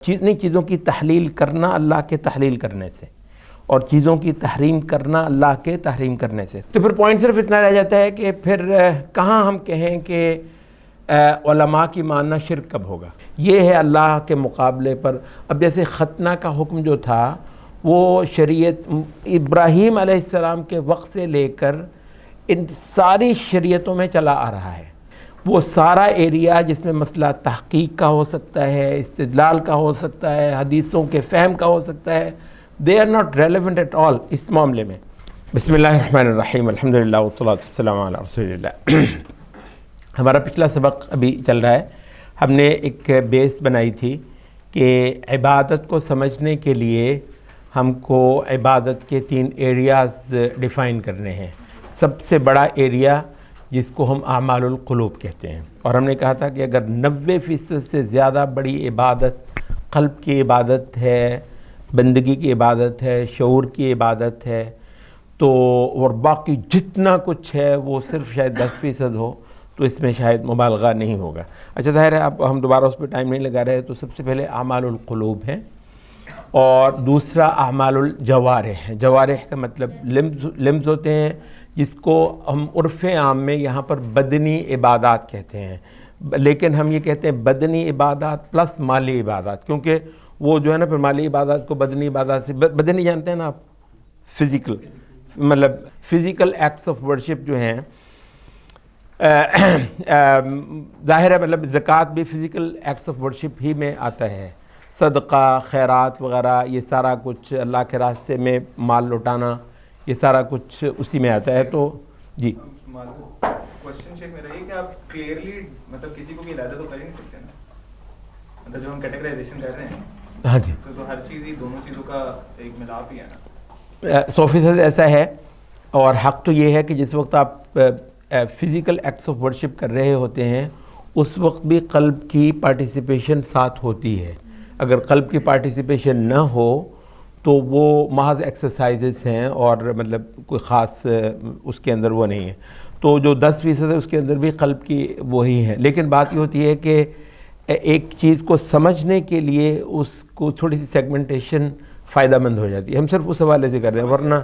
چیزوں کی تحلیل کرنا اللہ کے تحلیل کرنے سے اور چیزوں کی تحریم کرنا اللہ کے تحریم کرنے سے۔ تو پھر پوائنٹ صرف اتنا رہ جاتا ہے کہ پھر کہاں ہم کہیں کہ علماء کی ماننا شرک کب ہوگا۔ یہ ہے اللہ کے مقابلے پر۔ اب جیسے ختنہ کا حکم جو تھا وہ شریعت ابراہیم علیہ السلام کے وقت سے لے کر ان ساری شریعتوں میں چلا آ رہا ہے۔ وہ سارا ایریا جس میں مسئلہ تحقیق کا ہو سکتا ہے، استدلال کا ہو سکتا ہے، حدیثوں کے فہم کا ہو سکتا ہے، they are not relevant at all اس معاملے میں۔ بسم اللہ الرحمن الرحیم، الحمدللہ والصلاة والسلام علی رسول اللہ۔ ہمارا پچھلا سبق ابھی چل رہا ہے۔ ہم نے ایک بیس بنائی تھی کہ عبادت کو سمجھنے کے لیے ہم کو عبادت کے 3 ایریاز ڈیفائن کرنے ہیں۔ سب سے بڑا ایریا جس کو ہم اعمال القلوب کہتے ہیں، اور ہم نے کہا تھا کہ اگر 90% سے زیادہ بڑی عبادت قلب کی عبادت ہے، بندگی کی عبادت ہے، شعور کی عبادت ہے، تو اور باقی جتنا کچھ ہے وہ صرف شاید 10% ہو تو اس میں شاید مبالغہ نہیں ہوگا۔ اچھا ظاہر ہے اب ہم دوبارہ اس پہ ٹائم نہیں لگا رہے، تو سب سے پہلے اعمال القلوب ہیں اور دوسرا اعمال الجوارح ہے۔ جوارح کا مطلب لمز ہوتے ہیں، جس کو ہم عرف عام میں یہاں پر بدنی عبادات کہتے ہیں، لیکن ہم یہ کہتے ہیں بدنی عبادات پلس مالی عبادات، کیونکہ وہ جو ہے نا پھر مالی عبادات کو بدنی عبادات سے بدنی جانتے ہیں نا آپ، فزیکل، مطلب فزیکل ایکٹس آف ورشپ جو ہیں، ظاہر ہے مطلب زکوٰۃ بھی فزیکل ایکٹس آف ورشپ ہی میں آتا ہے، صدقہ، خیرات وغیرہ، یہ سارا کچھ اللہ کے راستے میں مال لوٹانا، یہ سارا کچھ اسی میں آتا ہے۔ تو جی کوشچن شیخ میرا یہ کہ آپ کلیئرلی مطلب کسی کو بھی ارادہ تو کر ہی نہیں سکتے نا، مطلب جو ہم کیٹیگرائزیشن کر رہے ہیں، ہاں جی، تو ہر چیز ہی دونوں چیزوں کا ایک ملاپ ہی ہے نا۔ 100% ایسا ہے، اور حق تو یہ ہے کہ جس وقت آپ فزیکل ایکٹس آف ورشپ کر رہے ہوتے ہیں اس وقت بھی قلب کی پارٹیسپیشن ساتھ ہوتی ہے۔ اگر قلب کی پارٹیسپیشن نہ ہو تو وہ محض ایکسرسائزز ہیں اور مطلب کوئی خاص اس کے اندر وہ نہیں ہے۔ تو جو 10% ہے اس کے اندر بھی قلب کی وہی ہے، لیکن بات یہ ہوتی ہے کہ ایک چیز کو سمجھنے کے لیے اس کو تھوڑی سی سیگمنٹیشن فائدہ مند ہو جاتی ہے۔ ہم صرف اس حوالے سے کر رہے ہیں، ورنہ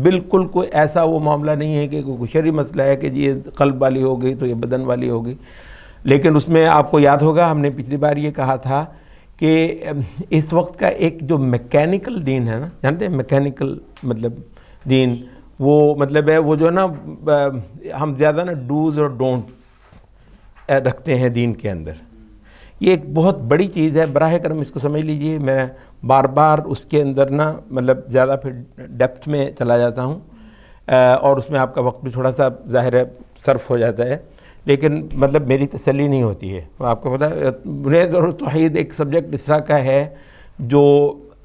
بالکل کوئی ایسا وہ معاملہ نہیں ہے کہ کوئی شرعی مسئلہ ہے کہ جی یہ قلب والی ہو گئی تو یہ بدن والی ہوگی۔ لیکن اس میں آپ کو یاد ہوگا ہم نے پچھلی بار یہ کہا تھا کہ اس وقت کا ایک جو میکینیکل دین ہے نا، جانتے ہیں میکینیکل مطلب دین، وہ مطلب ہے وہ جو ہے نا ہم زیادہ نا ڈوز اور ڈونٹس رکھتے ہیں دین کے اندر۔ یہ ایک بہت بڑی چیز ہے، براہ کرم اس کو سمجھ لیجئے۔ میں بار بار اس کے اندر نا مطلب زیادہ پھر ڈیپتھ میں چلا جاتا ہوں، اور اس میں آپ کا وقت بھی تھوڑا سا ظاہر ہے صرف ہو جاتا ہے، لیکن مطلب میری تسلی نہیں ہوتی ہے۔ آپ کو پتہ ہے بنیاد اور توحید ایک سبجیکٹ اس طرح کا ہے جو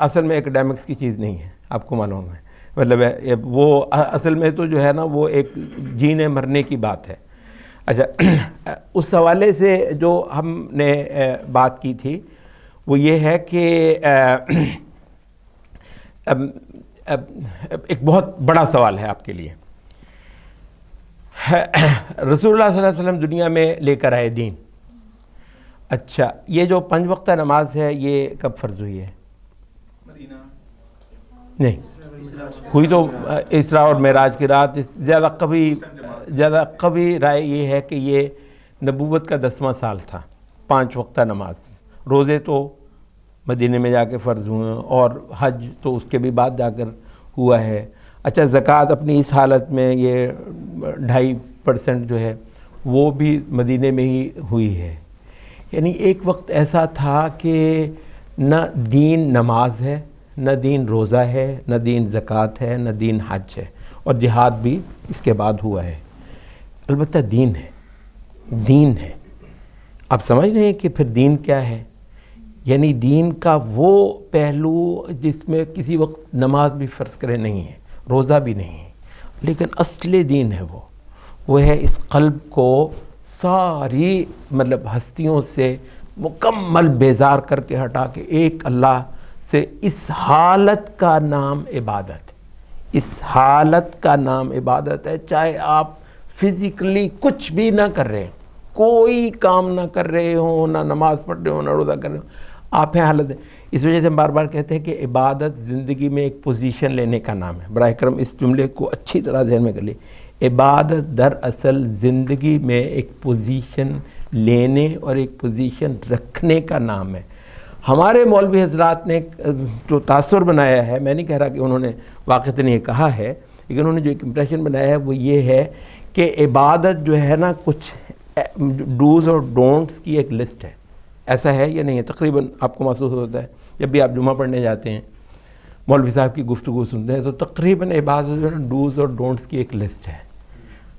اصل میں اکیڈیمکس کی چیز نہیں ہے، آپ کو معلوم ہے، مطلب ہے وہ اصل میں تو جو ہے نا وہ ایک جینے مرنے کی بات ہے۔ اچھا، اس حوالے سے جو ہم نے بات کی تھی وہ یہ ہے کہ ایک بہت بڑا سوال ہے آپ کے لیے۔ رسول اللہ صلی اللہ علیہ وسلم دنیا میں لے کر آئے دین۔ اچھا، یہ جو 5 وقتہ نماز ہے یہ کب فرض ہوئی ہے؟ مدینہ نہیں ہوئی تو اسراء اور معراج کی رات۔ زیادہ قوی رائے یہ ہے کہ یہ نبوت کا 10واں سال تھا۔ 5 وقتہ نماز، روزے تو مدینے میں جا کے فرض ہوئے، اور حج تو اس کے بھی بعد جا کر ہوا ہے۔ اچھا، زکوٰۃ اپنی اس حالت میں یہ 2.5% جو ہے وہ بھی مدینے میں ہی ہوئی ہے۔ یعنی ایک وقت ایسا تھا کہ نہ دین نماز ہے، نہ دین روزہ ہے، نہ دین زکوٰۃ ہے، نہ دین حج ہے، اور جہاد بھی اس کے بعد ہوا ہے۔ البتہ دین ہے، دین ہے۔ آپ سمجھ رہے ہیں کہ پھر دین کیا ہے؟ یعنی دین کا وہ پہلو جس میں کسی وقت نماز بھی فرض کرے نہیں ہے، روزہ بھی نہیں ہے، لیکن اصل دین ہے وہ ہے اس قلب کو ساری مطلب ہستیوں سے مکمل بیزار کر کے ہٹا کے ایک اللہ سے، اس حالت کا نام عبادت، اس حالت کا نام عبادت ہے۔ چاہے آپ فزیکلی کچھ بھی نہ کر رہے ہیں، کوئی کام نہ کر رہے ہوں، نہ نماز پڑھ رہے ہوں، نہ روزہ کر رہے ہوں، آپ ہیں حالت اس وجہ سے ہم بار بار کہتے ہیں کہ عبادت زندگی میں ایک پوزیشن لینے کا نام ہے. براہ کرم اس جملے کو اچھی طرح ذہن میں کر لیے. عبادت دراصل زندگی میں ایک پوزیشن لینے اور ایک پوزیشن رکھنے کا نام ہے. ہمارے مولوی حضرات نے جو تاثر بنایا ہے، میں نہیں کہہ رہا کہ انہوں نے واقعتاً یہ کہا ہے، لیکن انہوں نے جو ایک امپریشن بنایا ہے وہ یہ ہے کہ عبادت جو ہے نا کچھ ڈوز اور ڈونٹس کی ایک لسٹ ہے. ایسا ہے یا نہیں ہے؟ تقریباً آپ کو محسوس ہوتا ہے جب بھی آپ جمعہ پڑھنے جاتے ہیں، مولوی صاحب کی گفتگو سنتے ہیں، تو تقریباً عبادت جو ہے ڈوز اور ڈونٹس کی ایک لسٹ ہے.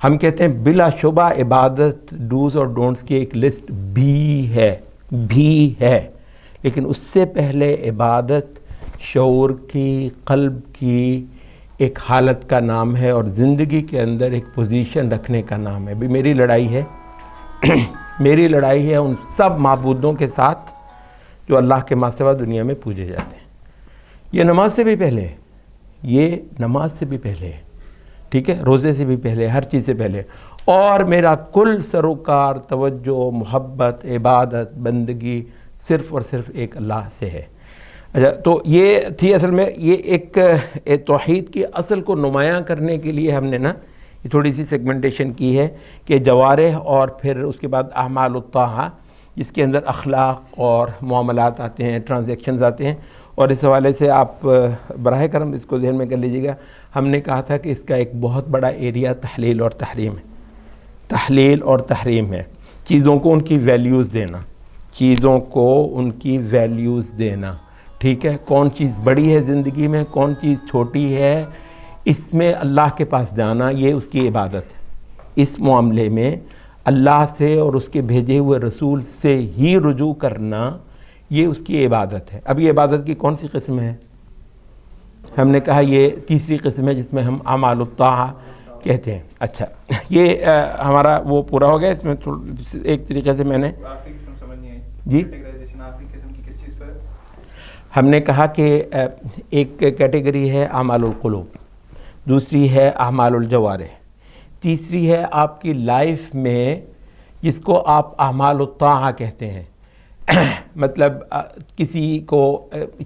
ہم کہتے ہیں بلا شبہ عبادت ڈوز اور ڈونٹس کی ایک لسٹ بھی ہے، لیکن اس سے پہلے عبادت شعور کی، قلب کی ایک حالت کا نام ہے اور زندگی کے اندر ایک پوزیشن رکھنے کا نام ہے. بھی میری لڑائی ہے میری لڑائی ہے ان سب معبودوں کے ساتھ جو اللہ کے ماں سوا دنیا میں پوجے جاتے ہیں. یہ نماز سے بھی پہلے ہے، یہ نماز سے بھی پہلے ہے، ٹھیک ہے، روزے سے بھی پہلے، ہر چیز سے پہلے. اور میرا کل سروکار، توجہ، محبت، عبادت، بندگی صرف اور صرف ایک اللہ سے ہے. اچھا، تو یہ تھی اصل میں یہ ایک توحید کی اصل کو نمایاں کرنے کے لیے ہم نے نا یہ تھوڑی سی سیگمنٹیشن کی ہے کہ جوارح اور پھر اس کے بعد اعمال الطاعہ، جس کے اندر اخلاق اور معاملات آتے ہیں، ٹرانزیکشنز آتے ہیں. اور اس حوالے سے آپ براہ کرم اس کو ذہن میں کر لیجیے گا، ہم نے کہا تھا کہ اس کا ایک بہت بڑا ایریا تحلیل اور تحریم ہے. تحلیل اور تحریم ہے، چیزوں کو ان کی ویلیوز دینا، چیزوں کو ان کی ویلیوز دینا، ٹھیک ہے. کون چیز بڑی ہے زندگی میں، کون چیز چھوٹی ہے، اس میں اللہ کے پاس جانا یہ اس کی عبادت ہے. اس معاملے میں اللہ سے اور اس کے بھیجے ہوئے رسول سے ہی رجوع کرنا یہ اس کی عبادت ہے. اب یہ عبادت کی کون سی قسم ہے؟ ہم نے کہا یہ تیسری قسم ہے جس میں ہم اعمال الطاعہ کہتے ہیں. اچھا، یہ ہمارا وہ پورا ہو گیا. اس میں ایک طریقے سے میں نے آخری قسم سمجھ نہیں آئی جی کیٹیگرائزیشن آخری قسم کی کس چیز پر ہے؟ ہم نے کہا کہ ایک کیٹیگری ہے اعمال القلوب، دوسری ہے اعمال الجوارح، تیسری ہے آپ کی لائف میں جس کو آپ اعمال الطاعہ کہتے ہیں. مطلب کسی کو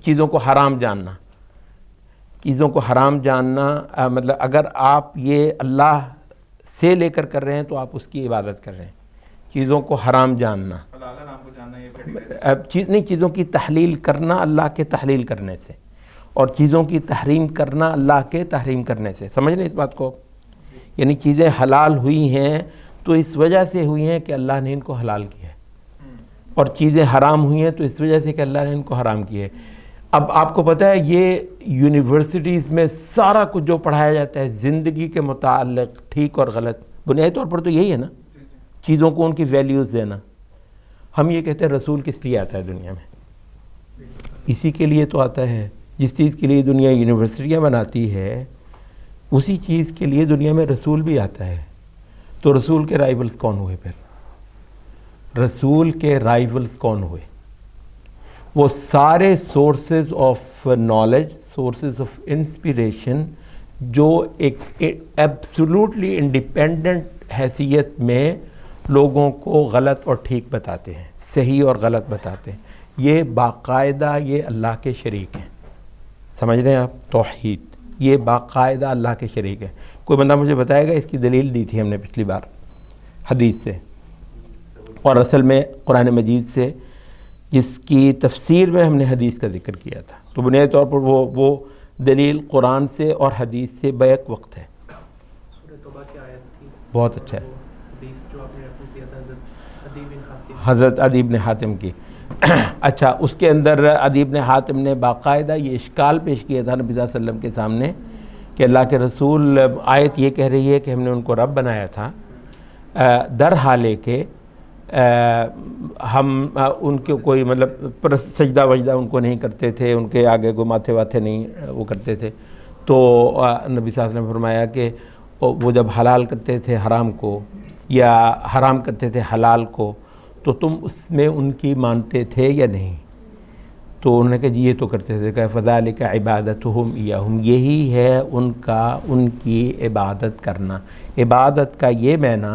چیزوں کو حرام جاننا، چیزوں کو حرام جاننا، مطلب اگر آپ یہ اللہ سے لے کر رہے ہیں تو آپ اس کی عبادت کر رہے ہیں. چیزوں کو حرام جاننا، چیزوں کی تحلیل کرنا اللہ کے تحلیل کرنے سے، اور چیزوں کی تحریم کرنا اللہ کے تحریم کرنے سے. سمجھ لیں اس بات کو؟ یعنی چیزیں حلال ہوئی ہیں تو اس وجہ سے ہوئی ہیں کہ اللہ نے ان کو حلال کیا ہے، اور چیزیں حرام ہوئی ہیں تو اس وجہ سے کہ اللہ نے ان کو حرام کیا ہے. اب آپ کو پتہ ہے یہ یونیورسٹیز میں سارا کچھ جو پڑھایا جاتا ہے زندگی کے متعلق ٹھیک اور غلط، بنیادی طور پر تو یہی ہے نا، چیزوں کو ان کی ویلیوز دینا. ہم یہ کہتے ہیں رسول کس لیے آتا ہے دنیا میں؟ اسی کے لیے تو آتا ہے جس چیز کے لیے دنیا یونیورسٹیاں بناتی ہے، اسی چیز کے لیے دنیا میں رسول بھی آتا ہے. تو رسول کے رائیولز کون ہوئے؟ پھر رسول کے رائیولز کون ہوئے؟ وہ سارے sources of knowledge, sources of inspiration جو ایک ایبسولوٹلی انڈیپینڈنٹ حیثیت میں لوگوں کو غلط اور ٹھیک بتاتے ہیں، صحیح اور غلط بتاتے ہیں. یہ باقاعدہ یہ اللہ کے شریک ہیں. سمجھ رہے ہیں آپ؟ توحید یہ باقاعدہ اللہ کے شریک ہے. کوئی بندہ مجھے بتائے گا؟ اس کی دلیل دی تھی ہم نے پچھلی بار حدیث سے، اور اصل میں قرآن مجید سے، جس کی تفسیر میں ہم نے حدیث کا ذکر کیا تھا. تو بنیادی طور پر وہ دلیل قرآن سے اور حدیث سے بیک وقت ہے. سورہ توبہ کی آیت تھی، بہت اچھا ہے، حدیث جو آپ نے ریفرنس دیا تھا حضرت عدی بن حاتم کی. اچھا، اس کے اندر عدی بن حاتم نے باقاعدہ یہ اشکال پیش کیا تھا نبی صلی اللہ علیہ وسلم کے سامنے کہ اللہ کے رسول، آیت یہ کہہ رہی ہے کہ ہم نے ان کو رب بنایا تھا، در حالے کہ ہم ان کے کوئی مطلب سجدہ وجدہ ان کو نہیں کرتے تھے، ان کے آگے کوئی ماتھے واتے نہیں وہ کرتے تھے. تو نبی صلی اللہ علیہ وسلم نے فرمایا کہ وہ جب حلال کرتے تھے حرام کو یا حرام کرتے تھے حلال کو تو تم اس میں ان کی مانتے تھے یا نہیں؟ تو انہوں نے کہا جی یہ تو کرتے تھے. کہ فذالک عبادتہم ایہم، یہی ہے ان کی عبادت کرنا. عبادت کا یہ معنی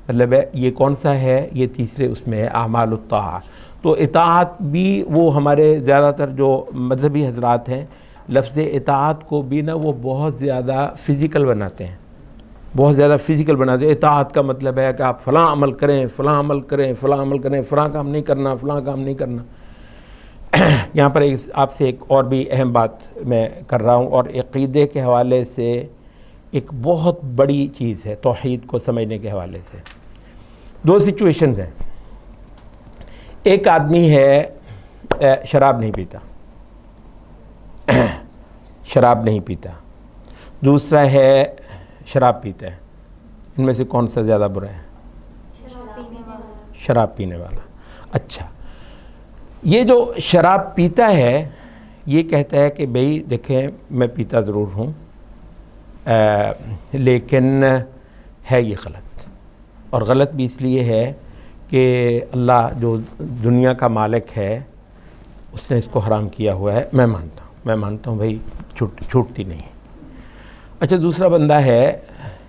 مطلب ہے یہ کون سا ہے؟ یہ تیسرے اس میں ہے اعمال الطاعہ. تو اطاعت بھی وہ ہمارے زیادہ تر جو مذہبی حضرات ہیں لفظ اطاعت کو بھی نا وہ بہت زیادہ فزیکل بناتے ہیں، بہت زیادہ فزیکل بناتے ہیں۔ اطاعت کا مطلب ہے کہ آپ فلاں عمل کریں، فلاں عمل کریں، فلاں عمل کریں، فلاں کام نہیں کرنا، فلاں کام نہیں کرنا۔ یہاں پر آپ سے ایک اور بھی اہم بات میں کر رہا ہوں، اور عقیدے کے حوالے سے ایک بہت بڑی چیز ہے توحید کو سمجھنے کے حوالے سے۔ دو سچویشنز ہیں، ایک آدمی ہے شراب نہیں پیتا، شراب نہیں پیتا، دوسرا ہے شراب پیتا ہے، ان میں سے کون سا زیادہ برا ہے؟ شراب پینے والا۔ اچھا، یہ جو شراب پیتا ہے یہ کہتا ہے کہ بھئی دیکھیں میں پیتا ضرور ہوں لیکن ہے یہ غلط، اور غلط بھی اس لیے ہے کہ اللہ جو دنیا کا مالک ہے اس نے اس کو حرام کیا ہوا ہے، میں مانتا ہوں بھئی چھوٹتی نہیں۔ اچھا، دوسرا بندہ ہے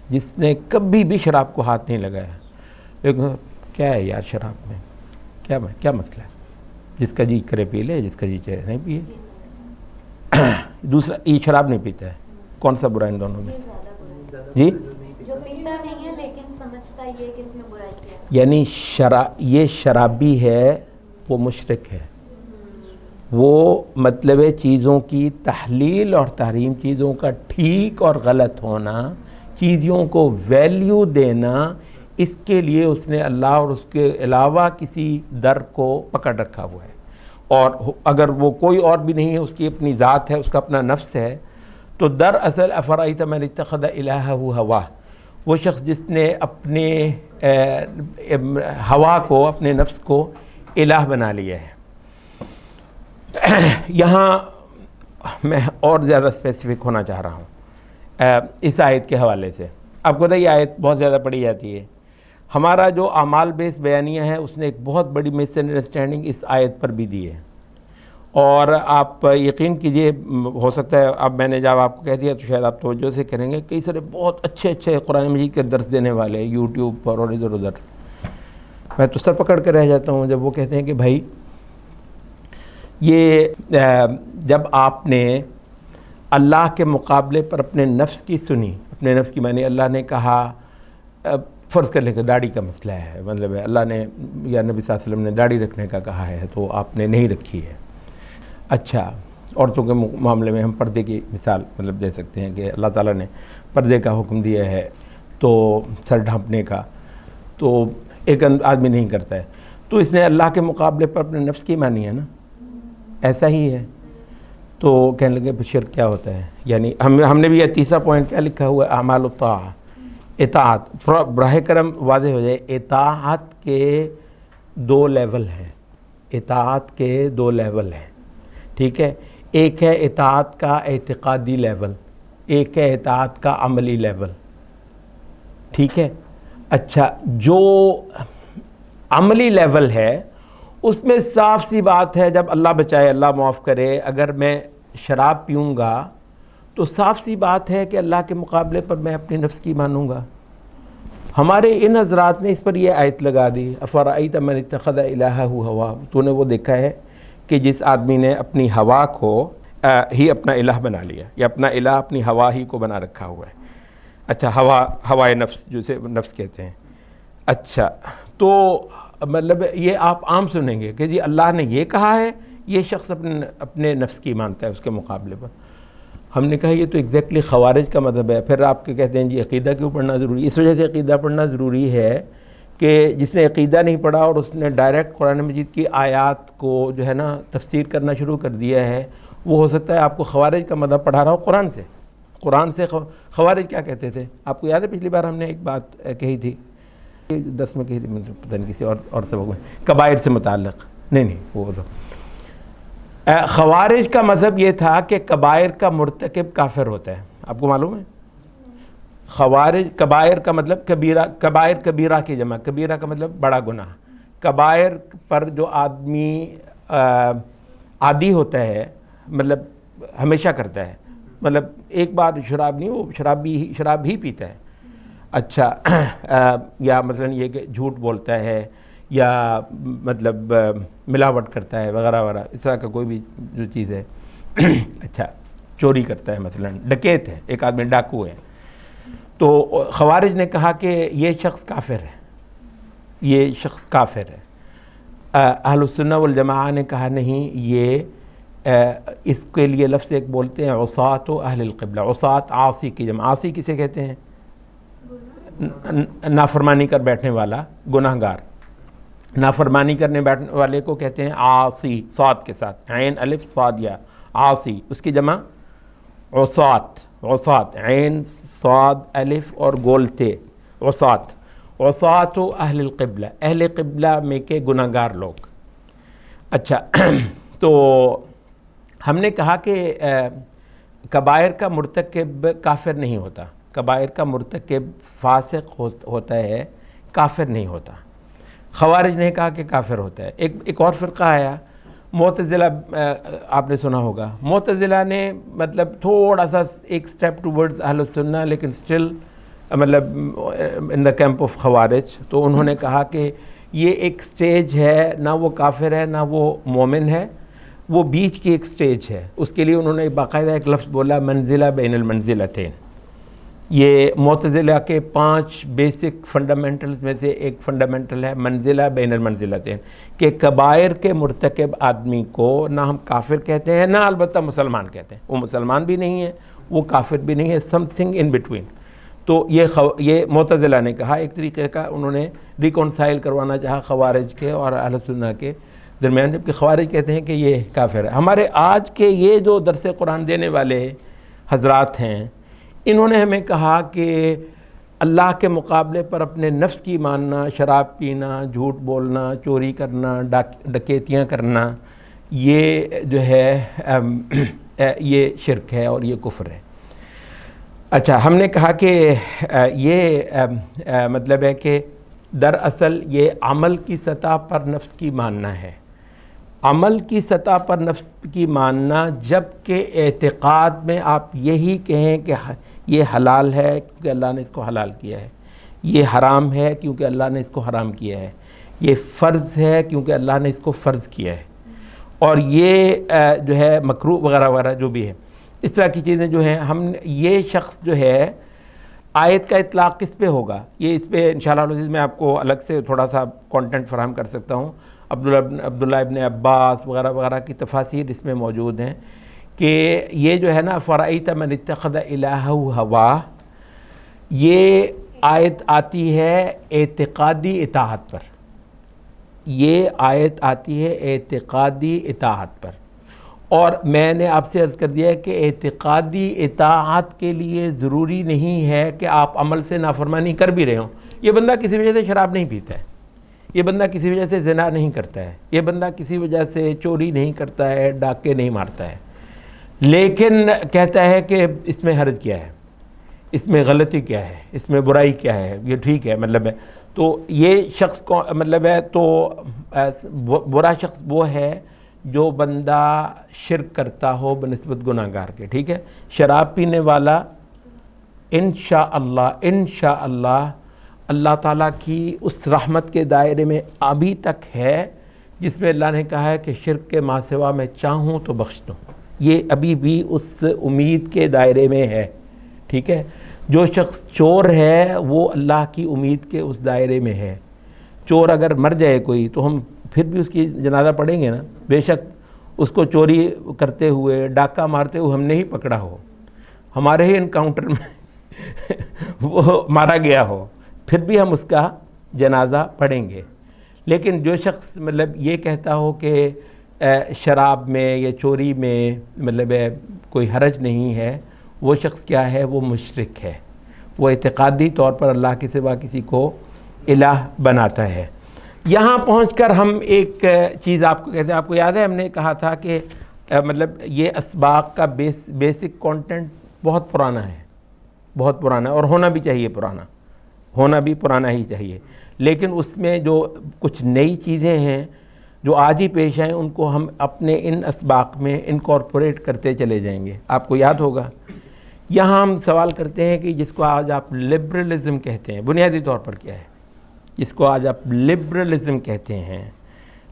جس نے کبھی بھی شراب کو ہاتھ نہیں لگایا، لیکن کیا ہے یار شراب میں کیا مسئلہ ہے، جس کا جی کرے پی لے، جس کا جی چاہے نہیں پیے۔ دوسرا یہ شراب نہیں پیتا ہے، کون سا برا ان دونوں میں سے؟ جی، جو پیتا نہیں ہے لیکن سمجھتا یہ کہ اس میں برائی کیا ہے، یعنی یہ شرابی ہے وہ مشرک ہے، وہ مطلب چیزوں کی تحلیل اور تحریم، چیزوں کا ٹھیک اور غلط ہونا، چیزوں کو ویلیو دینا، اس کے لیے اس نے اللہ اور اس کے علاوہ کسی در کو پکڑ رکھا ہوا ہے، اور اگر وہ کوئی اور بھی نہیں ہے، اس کی اپنی ذات ہے، اس کا اپنا نفس ہے، تو دراصل افرأیت من اتخذ الہہ ہوا، وہ شخص جس نے اپنے ہوا کو، اپنے نفس کو الہ بنا لیا ہے۔ یہاں میں اور زیادہ اسپیسیفک ہونا چاہ رہا ہوں اس آیت کے حوالے سے۔ آپ کو پتہ ہے یہ آیت بہت زیادہ پڑھی جاتی ہے، ہمارا جو اعمال بیس بیانیہ ہے اس نے ایک بہت بڑی مس انڈرسٹینڈنگ اس آیت پر بھی دی ہے، اور آپ یقین کیجئے ہو سکتا ہے اب میں نے جب آپ کو کہہ دیا تو شاید آپ توجہ سے کریں گے، کئی سارے بہت اچھے قرآن مجید کے درس دینے والے یوٹیوب پر اور ادھر ادھر، میں تو سر پکڑ کے رہ جاتا ہوں جب وہ کہتے ہیں کہ بھائی یہ جب آپ نے اللہ کے مقابلے پر اپنے نفس کی سنی، اپنے نفس کی معنی اللہ نے کہا، فرض کر لیں کہ داڑھی کا مسئلہ ہے، مطلب ہے اللہ نے یا نبی صلی اللہ علیہ وسلم نے داڑھی رکھنے کا کہا ہے تو آپ نے نہیں رکھی ہے۔ اچھا، عورتوں کے معاملے میں ہم پردے کی مثال مطلب دے سکتے ہیں کہ اللہ تعالیٰ نے پردے کا حکم دیا ہے تو سر ڈھانپنے کا، تو ایک آدمی نہیں کرتا ہے تو اس نے اللہ کے مقابلے پر اپنے نفس کی مانی ہے نا، ایسا ہی ہے۔ تو کہنے لگے شرک کیا ہوتا ہے، یعنی ہم نے بھی یہ تیسرا پوائنٹ کیا لکھا ہوا ہے، اعمال الطاعہ، اطاعت، براہ کرم واضح ہو جائے، اطاعت کے دو لیول ہیں، اطاعت کے دو لیول ہیں، ٹھیک ہے؟ ایک ہے اطاعت کا اعتقادی لیول، ایک ہے اطاعت کا عملی لیول، ٹھیک ہے؟ اچھا، جو عملی لیول ہے اس میں صاف سی بات ہے، جب اللہ بچائے اللہ معاف کرے اگر میں شراب پیوں گا تو صاف سی بات ہے کہ اللہ کے مقابلے پر میں اپنے نفس کی مانوں گا۔ ہمارے ان حضرات نے اس پر یہ آیت لگا دی، افرأیت من اتخذ الہہ ہوا، تو نے وہ دیکھا ہے کہ جس آدمی نے اپنی ہوا کو ہی اپنا الہ بنا لیا، یا اپنا الہ اپنی ہوا ہی کو بنا رکھا ہوا ہے۔ اچھا، ہوائے نفس جسے نفس کہتے ہیں۔ اچھا، تو مطلب یہ آپ عام سنیں گے کہ جی اللہ نے یہ کہا ہے، یہ شخص اپنے نفس کی مانتا ہے اس کے مقابلے پر۔ ہم نے کہا یہ تو ایگزیکٹلی خوارج کا مذہب ہے۔ پھر آپ کے کہتے ہیں جی عقیدہ کیوں پڑھنا ضروری ہے؟ اس وجہ سے عقیدہ پڑھنا ضروری ہے کہ جس نے عقیدہ نہیں پڑھا اور اس نے ڈائریکٹ قرآن مجید کی آیات کو جو ہے نا تفسیر کرنا شروع کر دیا ہے، وہ ہو سکتا ہے آپ کو خوارج کا مذہب پڑھا رہا ہو قرآن سے۔ خوارج کیا کہتے تھے؟ آپ کو یاد ہے پچھلی بار ہم نے ایک بات کہی تھی، 10 میں کہی تھی، پتہ نہیں کسی اور سبق میں، کبائر سے متعلق، نہیں وہ تو خوارج کا مذہب یہ تھا کہ کبائر کا مرتکب کافر ہوتا ہے۔ آپ کو معلوم ہے خوارج، کبائر کا مطلب کبائر کبیرہ کی جمع، کبیرہ کا مطلب بڑا گناہ، کبائر پر جو آدمی عادی ہوتا ہے، مطلب ہمیشہ کرتا ہے، مطلب ایک بار شراب نہیں، وہ شراب ہی پیتا ہے۔ اچھا، یا مثلا یہ کہ جھوٹ بولتا ہے، یا مطلب ملاوٹ کرتا ہے وغیرہ وغیرہ، اس طرح کا کوئی بھی جو چیز ہے اچھا چوری کرتا ہے، مثلا ڈکیت ہے، ایک آدمی ڈاکو ہے، تو خوارج نے کہا کہ یہ شخص کافر ہے، یہ شخص کافر ہے۔ اہل السنہ والجماعہ نے کہا نہیں، یہ اس کے لیے لفظ ایک بولتے ہیں عصات و اہل القبلہ۔ عصات عاصی کی جمع، عاصی کسے کہتے ہیں؟ نافرمانی کر بیٹھنے والا، گناہ گار، نافرمانی کرنے بیٹھنے والے کو کہتے ہیں عاصی، صاد کے ساتھ، عین الف صاد یا، عاصی، اس کی جمع عصات، عصات عین صاد الف اور گولتے، عصات، عصات و اہل القبلہ، اہل قبلہ میں کے گناہ گار لوگ۔ اچھا تو ہم نے کہا کہ کبائر کا مرتکب کافر نہیں ہوتا، کبائر کا مرتکب فاسق ہوتا ہے، کافر نہیں ہوتا۔ خوارج نے کہا کہ کافر ہوتا ہے۔ ایک اور فرقہ آیا معتزلہ، آپ نے سنا ہوگا، معتزلہ نے مطلب تھوڑا سا ایک سٹیپ ٹوورڈز اہل السنہ، لیکن سٹل مطلب ان دا کیمپ آف خوارج۔ تو انہوں نے کہا کہ یہ ایک سٹیج ہے، نہ وہ کافر ہے نہ وہ مومن ہے، وہ بیچ کی ایک سٹیج ہے۔ اس کے لیے انہوں نے باقاعدہ ایک لفظ بولا، منزلہ بین المنزلتین۔ یہ معتزلہ کے 5 بیسک فنڈامنٹلز میں سے ایک فنڈامنٹل ہے منزلہ بین المنزلتین، کہ کبائر کے مرتکب آدمی کو نہ ہم کافر کہتے ہیں نہ البتہ مسلمان کہتے ہیں، وہ مسلمان بھی نہیں ہے وہ کافر بھی نہیں ہے، سم تھنگ ان بٹوین۔ تو یہ معتزلہ نے کہا، ایک طریقے کا انہوں نے ریکونسائل کروانا چاہا خوارج کے اور اہل سنہ کے درمیان، جبکہ خوارج کہتے ہیں کہ یہ کافر ہے۔ ہمارے آج کے یہ جو درس قرآن دینے والے حضرات ہیں، انہوں نے ہمیں کہا کہ اللہ کے مقابلے پر اپنے نفس کی ماننا، شراب پینا، جھوٹ بولنا، چوری کرنا، ڈکیتیاں کرنا، یہ جو ہے یہ شرک ہے اور یہ کفر ہے۔ اچھا، ہم نے کہا کہ یہ مطلب ہے کہ دراصل یہ عمل کی سطح پر نفس کی ماننا ہے، عمل کی سطح پر نفس کی ماننا، جبکہ اعتقاد میں آپ یہی کہیں کہ یہ حلال ہے کیونکہ اللہ نے اس کو حلال کیا ہے، یہ حرام ہے کیونکہ اللہ نے اس کو حرام کیا ہے، یہ فرض ہے کیونکہ اللہ نے اس کو فرض کیا ہے، اور یہ جو ہے مکروہ وغیرہ وغیرہ جو بھی ہے، اس طرح کی چیزیں جو ہیں، ہم یہ شخص جو ہے آیت کا اطلاق کس پہ ہوگا، یہ اس پہ انشاءاللہ میں آپ کو الگ سے تھوڑا سا کانٹینٹ فراہم کر سکتا ہوں۔ عبداللہ ابن عباس وغیرہ وغیرہ کی تفاسیر اس میں موجود ہیں کہ یہ جو ہے نا فرأیت من اتخذ الہہ ہواہ، یہ آیت آتی ہے اعتقادی اطاعت پر، یہ آیت آتی ہے اعتقادی اطاعت پر، اور میں نے آپ سے عرض کر دیا ہے کہ اعتقادی اطاعت کے لیے ضروری نہیں ہے کہ آپ عمل سے نافرمانی کر بھی رہے ہوں۔ یہ بندہ کسی وجہ سے شراب نہیں پیتا ہے، یہ بندہ کسی وجہ سے زنا نہیں کرتا ہے، یہ بندہ کسی وجہ سے چوری نہیں کرتا ہے، ڈاکے نہیں مارتا ہے، لیکن کہتا ہے کہ اس میں حرج کیا ہے، اس میں غلطی کیا ہے، اس میں برائی کیا ہے، یہ ٹھیک ہے مطلب ہے۔ تو یہ شخص کو مطلب ہے تو برا شخص وہ ہے جو بندہ شرک کرتا ہو بنسبت گناہ گار کے، ٹھیک ہے۔ شراب پینے والا انشاءاللہ اللہ تعالیٰ کی اس رحمت کے دائرے میں ابھی تک ہے جس میں اللہ نے کہا ہے کہ شرک کے ما سوا میں چاہوں تو بخش دوں، یہ ابھی بھی اس امید کے دائرے میں ہے، ٹھیک ہے۔ جو شخص چور ہے وہ اللہ کی امید کے اس دائرے میں ہے۔ چور اگر مر جائے کوئی تو ہم پھر بھی اس کی جنازہ پڑھیں گے نا، بے شک اس کو چوری کرتے ہوئے، ڈاکہ مارتے ہوئے ہم نے ہی پکڑا ہو، ہمارے ہی انکاؤنٹر میں وہ مارا گیا ہو، پھر بھی ہم اس کا جنازہ پڑھیں گے۔ لیکن جو شخص مطلب یہ کہتا ہو کہ شراب میں یا چوری میں مطلب کوئی حرج نہیں ہے، وہ شخص کیا ہے؟ وہ مشرک ہے، وہ اعتقادی طور پر اللہ کے سوا کسی کو الہ بناتا ہے۔ یہاں پہنچ کر ہم ایک چیز آپ کو کہتے ہیں، آپ کو یاد ہے ہم نے کہا تھا کہ مطلب یہ اسباق کا بیسک کانٹینٹ بہت پرانا ہے، بہت پرانا ہے، اور ہونا بھی چاہیے پرانا، ہونا بھی پرانا ہی چاہیے، لیکن اس میں جو کچھ نئی چیزیں ہیں جو آج ہی پیش آئیں ان کو ہم اپنے ان اسباق میں انکارپوریٹ کرتے چلے جائیں گے۔ آپ کو یاد ہوگا یہاں ہم سوال کرتے ہیں کہ جس کو آج آپ لبرلزم کہتے ہیں، بنیادی طور پر کیا ہے؟ جس کو آج آپ لبرلزم کہتے ہیں،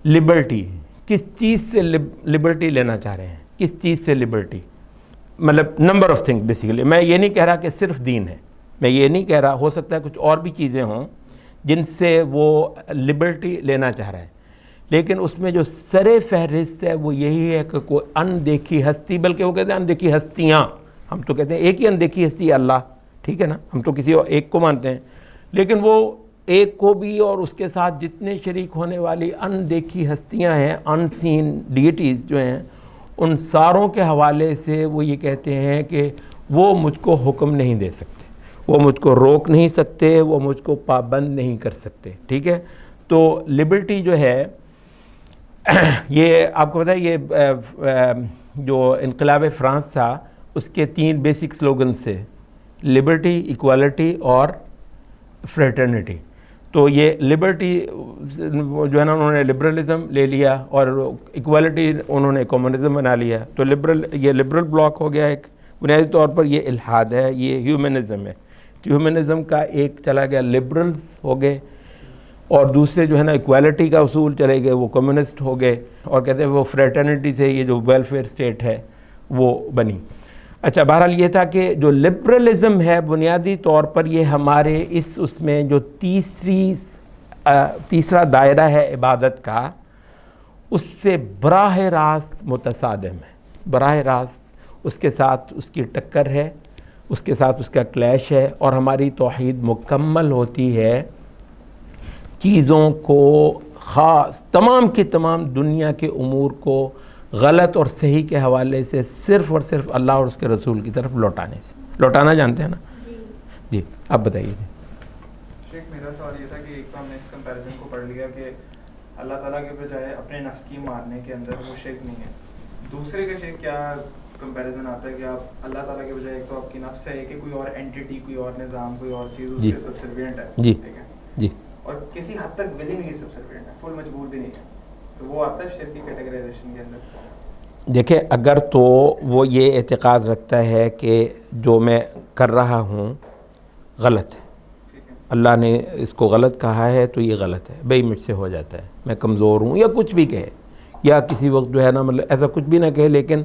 لبرٹی، کس چیز سے لبرٹی لینا چاہ رہے ہیں؟ کس چیز سے لبرٹی؟ مطلب نمبر آف تھنگ بیسیکلی. میں یہ نہیں کہہ رہا کہ صرف دین ہے، میں یہ نہیں کہہ رہا، ہو سکتا ہے کچھ اور بھی چیزیں ہوں جن سے وہ لبرٹی لینا چاہ رہا ہے، لیکن اس میں جو سر فہرست ہے وہ یہی ہے کہ کوئی اندیکھی ہستی، بلکہ وہ کہتے ہیں اندیکھی ہستیاں، ہم تو کہتے ہیں ایک ہی اندیکھی ہستی ہے اللہ، ٹھیک ہے نا، ہم تو کسی اور ایک کو مانتے ہیں، لیکن وہ ایک کو بھی اور اس کے ساتھ جتنے شریک ہونے والی اندیکھی ہستیاں ہیں، ان سین ڈیٹیز جو ہیں، ان ساروں کے حوالے سے وہ یہ کہتے ہیں کہ وہ مجھ کو حکم نہیں دے سکتے، وہ مجھ کو روک نہیں سکتے، وہ مجھ کو پابند نہیں کر سکتے، ٹھیک ہے. تو لبرٹی جو ہے یہ آپ کو پتہ ہے، یہ جو انقلاب فرانس تھا اس کے 3 بیسک سلوگن سے لبرٹی، ایکوالٹی اور فریٹرنٹی. تو یہ لبرٹی جو ہے نا انہوں نے لبرلزم لے لیا اور ایکوالٹی انہوں نے کمیونزم بنا لیا. تو یہ لبرل بلاک ہو گیا ایک بنیادی طور پر، یہ الحاد ہے، یہ ہیومنزم ہے. تو ہیومنزم کا ایک چلا گیا لبرلز ہو گئے، اور دوسرے جو ہے نا ایکوالٹی کا اصول چلے گئے، وہ کمیونسٹ ہو گئے، اور کہتے ہیں وہ فریٹرنٹی سے یہ جو ویلفیئر اسٹیٹ ہے وہ بنی. اچھا، بہرحال یہ تھا کہ جو لبرلزم ہے بنیادی طور پر یہ ہمارے اس میں جو تیسرا دائرہ ہے عبادت کا، اس سے براہ راست متصادم ہے، براہ راست اس کے ساتھ اس کی ٹکر ہے، اس کے ساتھ اس کا کلیش ہے، اور ہماری توحید مکمل ہوتی ہے چیزوں کو، خاص تمام کی تمام دنیا کے امور کو غلط اور صحیح کے حوالے سے صرف اور صرف اللہ اور اس کے رسول کی طرف لوٹانے سے. لوٹانا جانتے ہیں نا؟ جی آپ بتائیے. شیخ میرا سوال یہ تھا کہ ایک تو ہم نے اس کمپیریزن کو پڑھ لیا کہ اللہ تعالیٰ کے بجائے اپنے نفس کی مارنے کے اندر وہ شرک نہیں ہے. دوسرے کا شیخ کیا کمپیریزن آتا ہے کہ آپ اللہ تعالیٰ کے بجائے ایک تو آپ کی نفس ہے کہ کوئی اور اینٹیٹی، کوئی اور نظام، کوئی اور چیز اس کے سبسروینٹ ہے، ٹھیک ہے، جی، اور کسی حد تک ولنگلی سبسروینٹ ہے، فل مجبور بھی نہیں ہے، تو وہ آتا ہے شرک کی کیٹیگرائزیشن کے اندر؟ دیکھیں، اگر تو وہ یہ اعتقاد رکھتا ہے کہ جو میں کر رہا ہوں غلط ہے، اللہ نے اس کو غلط کہا ہے تو یہ غلط ہے، بھائی مجھ سے ہو جاتا ہے، میں کمزور ہوں، یا کچھ بھی کہے، یا کسی وقت جو ہے نا مطلب ایسا کچھ بھی نہ کہے لیکن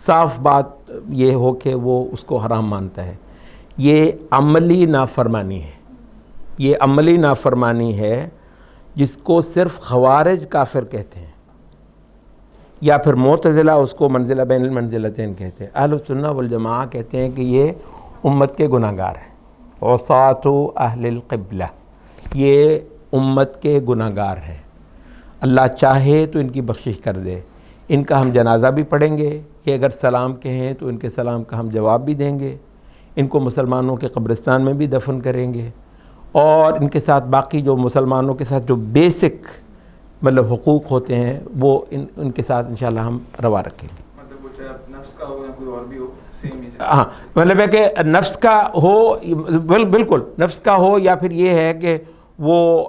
صاف بات یہ ہو کہ وہ اس کو حرام مانتا ہے، یہ عملی نافرمانی ہے. یہ عملی نافرمانی ہے جس کو صرف خوارج کافر کہتے ہیں، یا پھر معتزلہ اس کو منزلہ بین المنزلتین کہتے ہیں. اہل السنہ والجماعہ کہتے ہیں کہ یہ امت کے گناہ گار ہیں، عصاۃ اہل القبلہ، یہ امت کے گناہ گار ہیں. اللہ چاہے تو ان کی بخشش کر دے، ان کا ہم جنازہ بھی پڑھیں گے، یہ اگر سلام کہیں تو ان کے سلام کا ہم جواب بھی دیں گے، ان کو مسلمانوں کے قبرستان میں بھی دفن کریں گے، اور ان کے ساتھ باقی جو مسلمانوں کے ساتھ جو بیسک مطلب حقوق ہوتے ہیں وہ ان کے ساتھ انشاءاللہ ہم روا رکھیں گے. مطلب وہ چاہے نفس کا ہو یا کوئی اور بھی ہو، سیم ہی. ہاں، مطلب ہے کہ نفس کا ہو، بالکل نفس کا ہو، یا پھر یہ ہے کہ وہ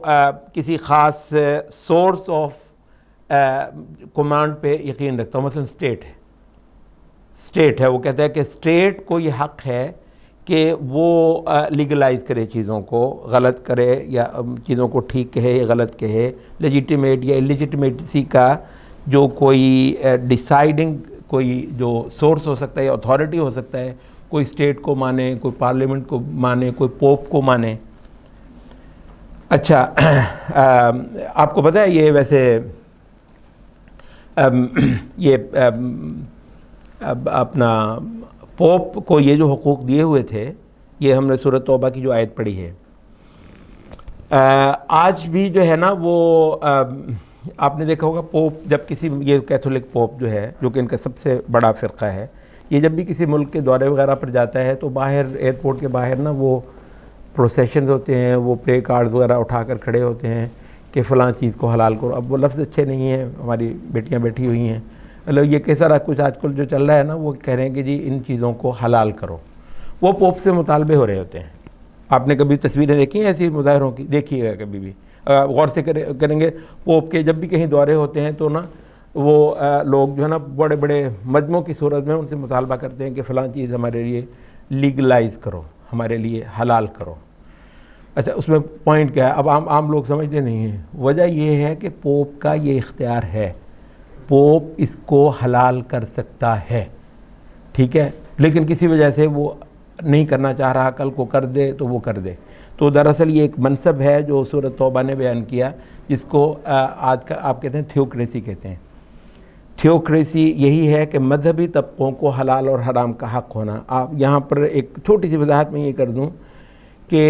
کسی خاص سورس آف کمانڈ پہ یقین رکھتا ہوں. مثلا اسٹیٹ ہے، وہ کہتا ہے کہ اسٹیٹ کو یہ حق ہے کہ وہ لیگلائز کرے چیزوں کو، غلط کرے یا چیزوں کو ٹھیک کہے یا غلط کہے. لیجیٹیمیٹ یا انلیجیٹیمیٹسی کا جو کوئی ڈیسائیڈنگ کوئی جو سورس ہو سکتا ہے یا اتھارٹی ہو سکتا ہے، کوئی اسٹیٹ کو مانے، کوئی پارلیمنٹ کو مانے، کوئی پوپ کو مانے. اچھا، آپ کو پتہ ہے یہ ویسے یہ اپنا پوپ کو یہ جو حقوق دیے ہوئے تھے، یہ ہم نے سورۃ توبہ کی جو آیت پڑھی ہے، آج بھی جو ہے نا وہ آپ نے دیکھا ہوگا پوپ جب کسی، یہ کیتھولک پوپ جو ہے جو کہ ان کا سب سے بڑا فرقہ ہے، یہ جب بھی کسی ملک کے دورے وغیرہ پر جاتا ہے تو باہر ایئرپورٹ کے باہر نا وہ پروسیشنز ہوتے ہیں، وہ پلے کارڈز وغیرہ اٹھا کر کھڑے ہوتے ہیں کہ فلاں چیز کو حلال کرو. اب وہ لفظ اچھے نہیں ہیں، ہماری بیٹیاں بیٹھی ہوئی ہیں، مطلب یہ کیسا رہا کچھ آج کل جو چل رہا ہے نا، وہ کہہ رہے ہیں کہ جی ان چیزوں کو حلال کرو. وہ پوپ سے مطالبے ہو رہے ہوتے ہیں. آپ نے کبھی تصویریں دیکھی ہیں ایسی مظاہروں کی؟ دیکھیے گا کبھی بھی، غور سے کریں گے. پوپ کے جب بھی کہیں دورے ہوتے ہیں تو نا وہ لوگ جو ہے نا بڑے بڑے مجمعوں کی صورت میں ان سے مطالبہ کرتے ہیں کہ فلاں چیز ہمارے لیے لیگلائز کرو، ہمارے لیے حلال کرو. اچھا اس میں پوائنٹ کیا ہے؟ اب عام لوگ سمجھتے نہیں ہیں. وجہ یہ ہے کہ پوپ کا یہ اختیار ہے، پوپ اس کو حلال کر سکتا ہے، ٹھیک ہے، لیکن کسی وجہ سے وہ نہیں کرنا چاہ رہا، کل کو کر دے تو وہ کر دے. تو دراصل یہ ایک منصب ہے جو سورۃ توبہ نے بیان کیا، جس کو آج کا آپ کہتے ہیں تھیوکریسی کہتے ہیں. تھیوکریسی یہی ہے کہ مذہبی طبقوں کو حلال اور حرام کا حق ہونا. آپ یہاں پر ایک چھوٹی سی وضاحت میں یہ کر دوں کہ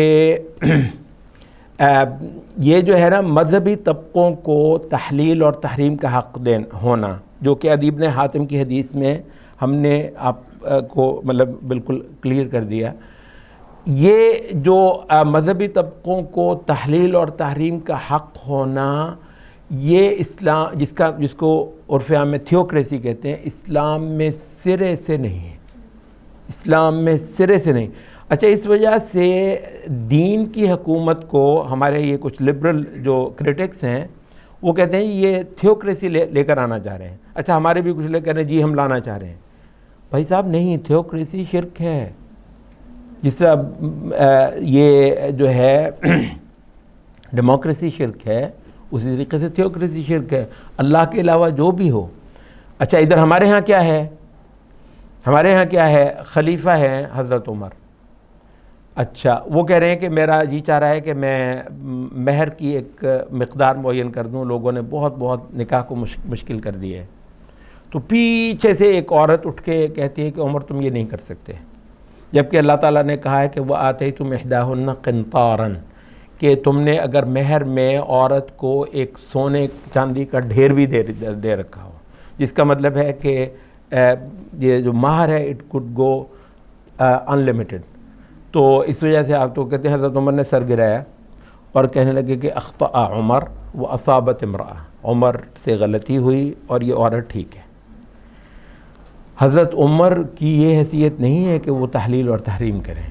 یہ جو ہے نا مذہبی طبقوں کو تحلیل اور تحریم کا حق ہونا، جو کہ ادی بن حاتم کی حدیث میں ہم نے آپ کو مطلب بالکل کلیئر کر دیا. یہ جو مذہبی طبقوں کو تحلیل اور تحریم کا حق ہونا، یہ اسلام جس کو عرف عام میں تھیوکریسی کہتے ہیں، اسلام میں سرے سے نہیں ہے، اسلام میں سرے سے نہیں. اچھا اس وجہ سے دین کی حکومت کو ہمارے یہ کچھ لبرل جو کرٹکس ہیں وہ کہتے ہیں یہ تھیوکریسی لے کر آنا چاہ رہے ہیں. اچھا ہمارے بھی کچھ لوگ کہہ رہے ہیں جی ہم لانا چاہ رہے ہیں. بھائی صاحب نہیں، تھیوکریسی شرک ہے. جس طرح یہ جو ہے ڈیموکریسی شرک ہے، اسی طریقے سے تھیوکریسی شرک ہے، اللہ کے علاوہ جو بھی ہو. اچھا ادھر ہمارے ہاں کیا ہے؟ ہمارے ہاں کیا ہے؟ خلیفہ ہیں حضرت عمر. اچھا وہ کہہ رہے ہیں کہ میرا جی چاہ رہا ہے کہ میں مہر کی ایک مقدار معین کر دوں. لوگوں نے بہت نکاح کو مشکل کر دی ہے. تو پیچھے سے ایک عورت اٹھ کے کہتی ہے کہ عمر تم یہ نہیں کر سکتے، جبکہ اللہ تعالیٰ نے کہا ہے کہ وہ آتے تم احداہن قنطارا، کہ تم نے اگر مہر میں عورت کو ایک سونے چاندی کا ڈھیر بھی دے رکھا ہو، جس کا مطلب ہے کہ یہ جو مہر ہے اٹ کوڈ گو انلمیٹڈ. تو اس وجہ سے آپ تو کہتے ہیں حضرت عمر نے سر گرایا اور کہنے لگے کہ اخطأ عمر و اصابت امرأہ، عمر سے غلطی ہوئی اور یہ عورت ٹھیک ہے. حضرت عمر کی یہ حیثیت نہیں ہے کہ وہ تحلیل اور تحریم کریں.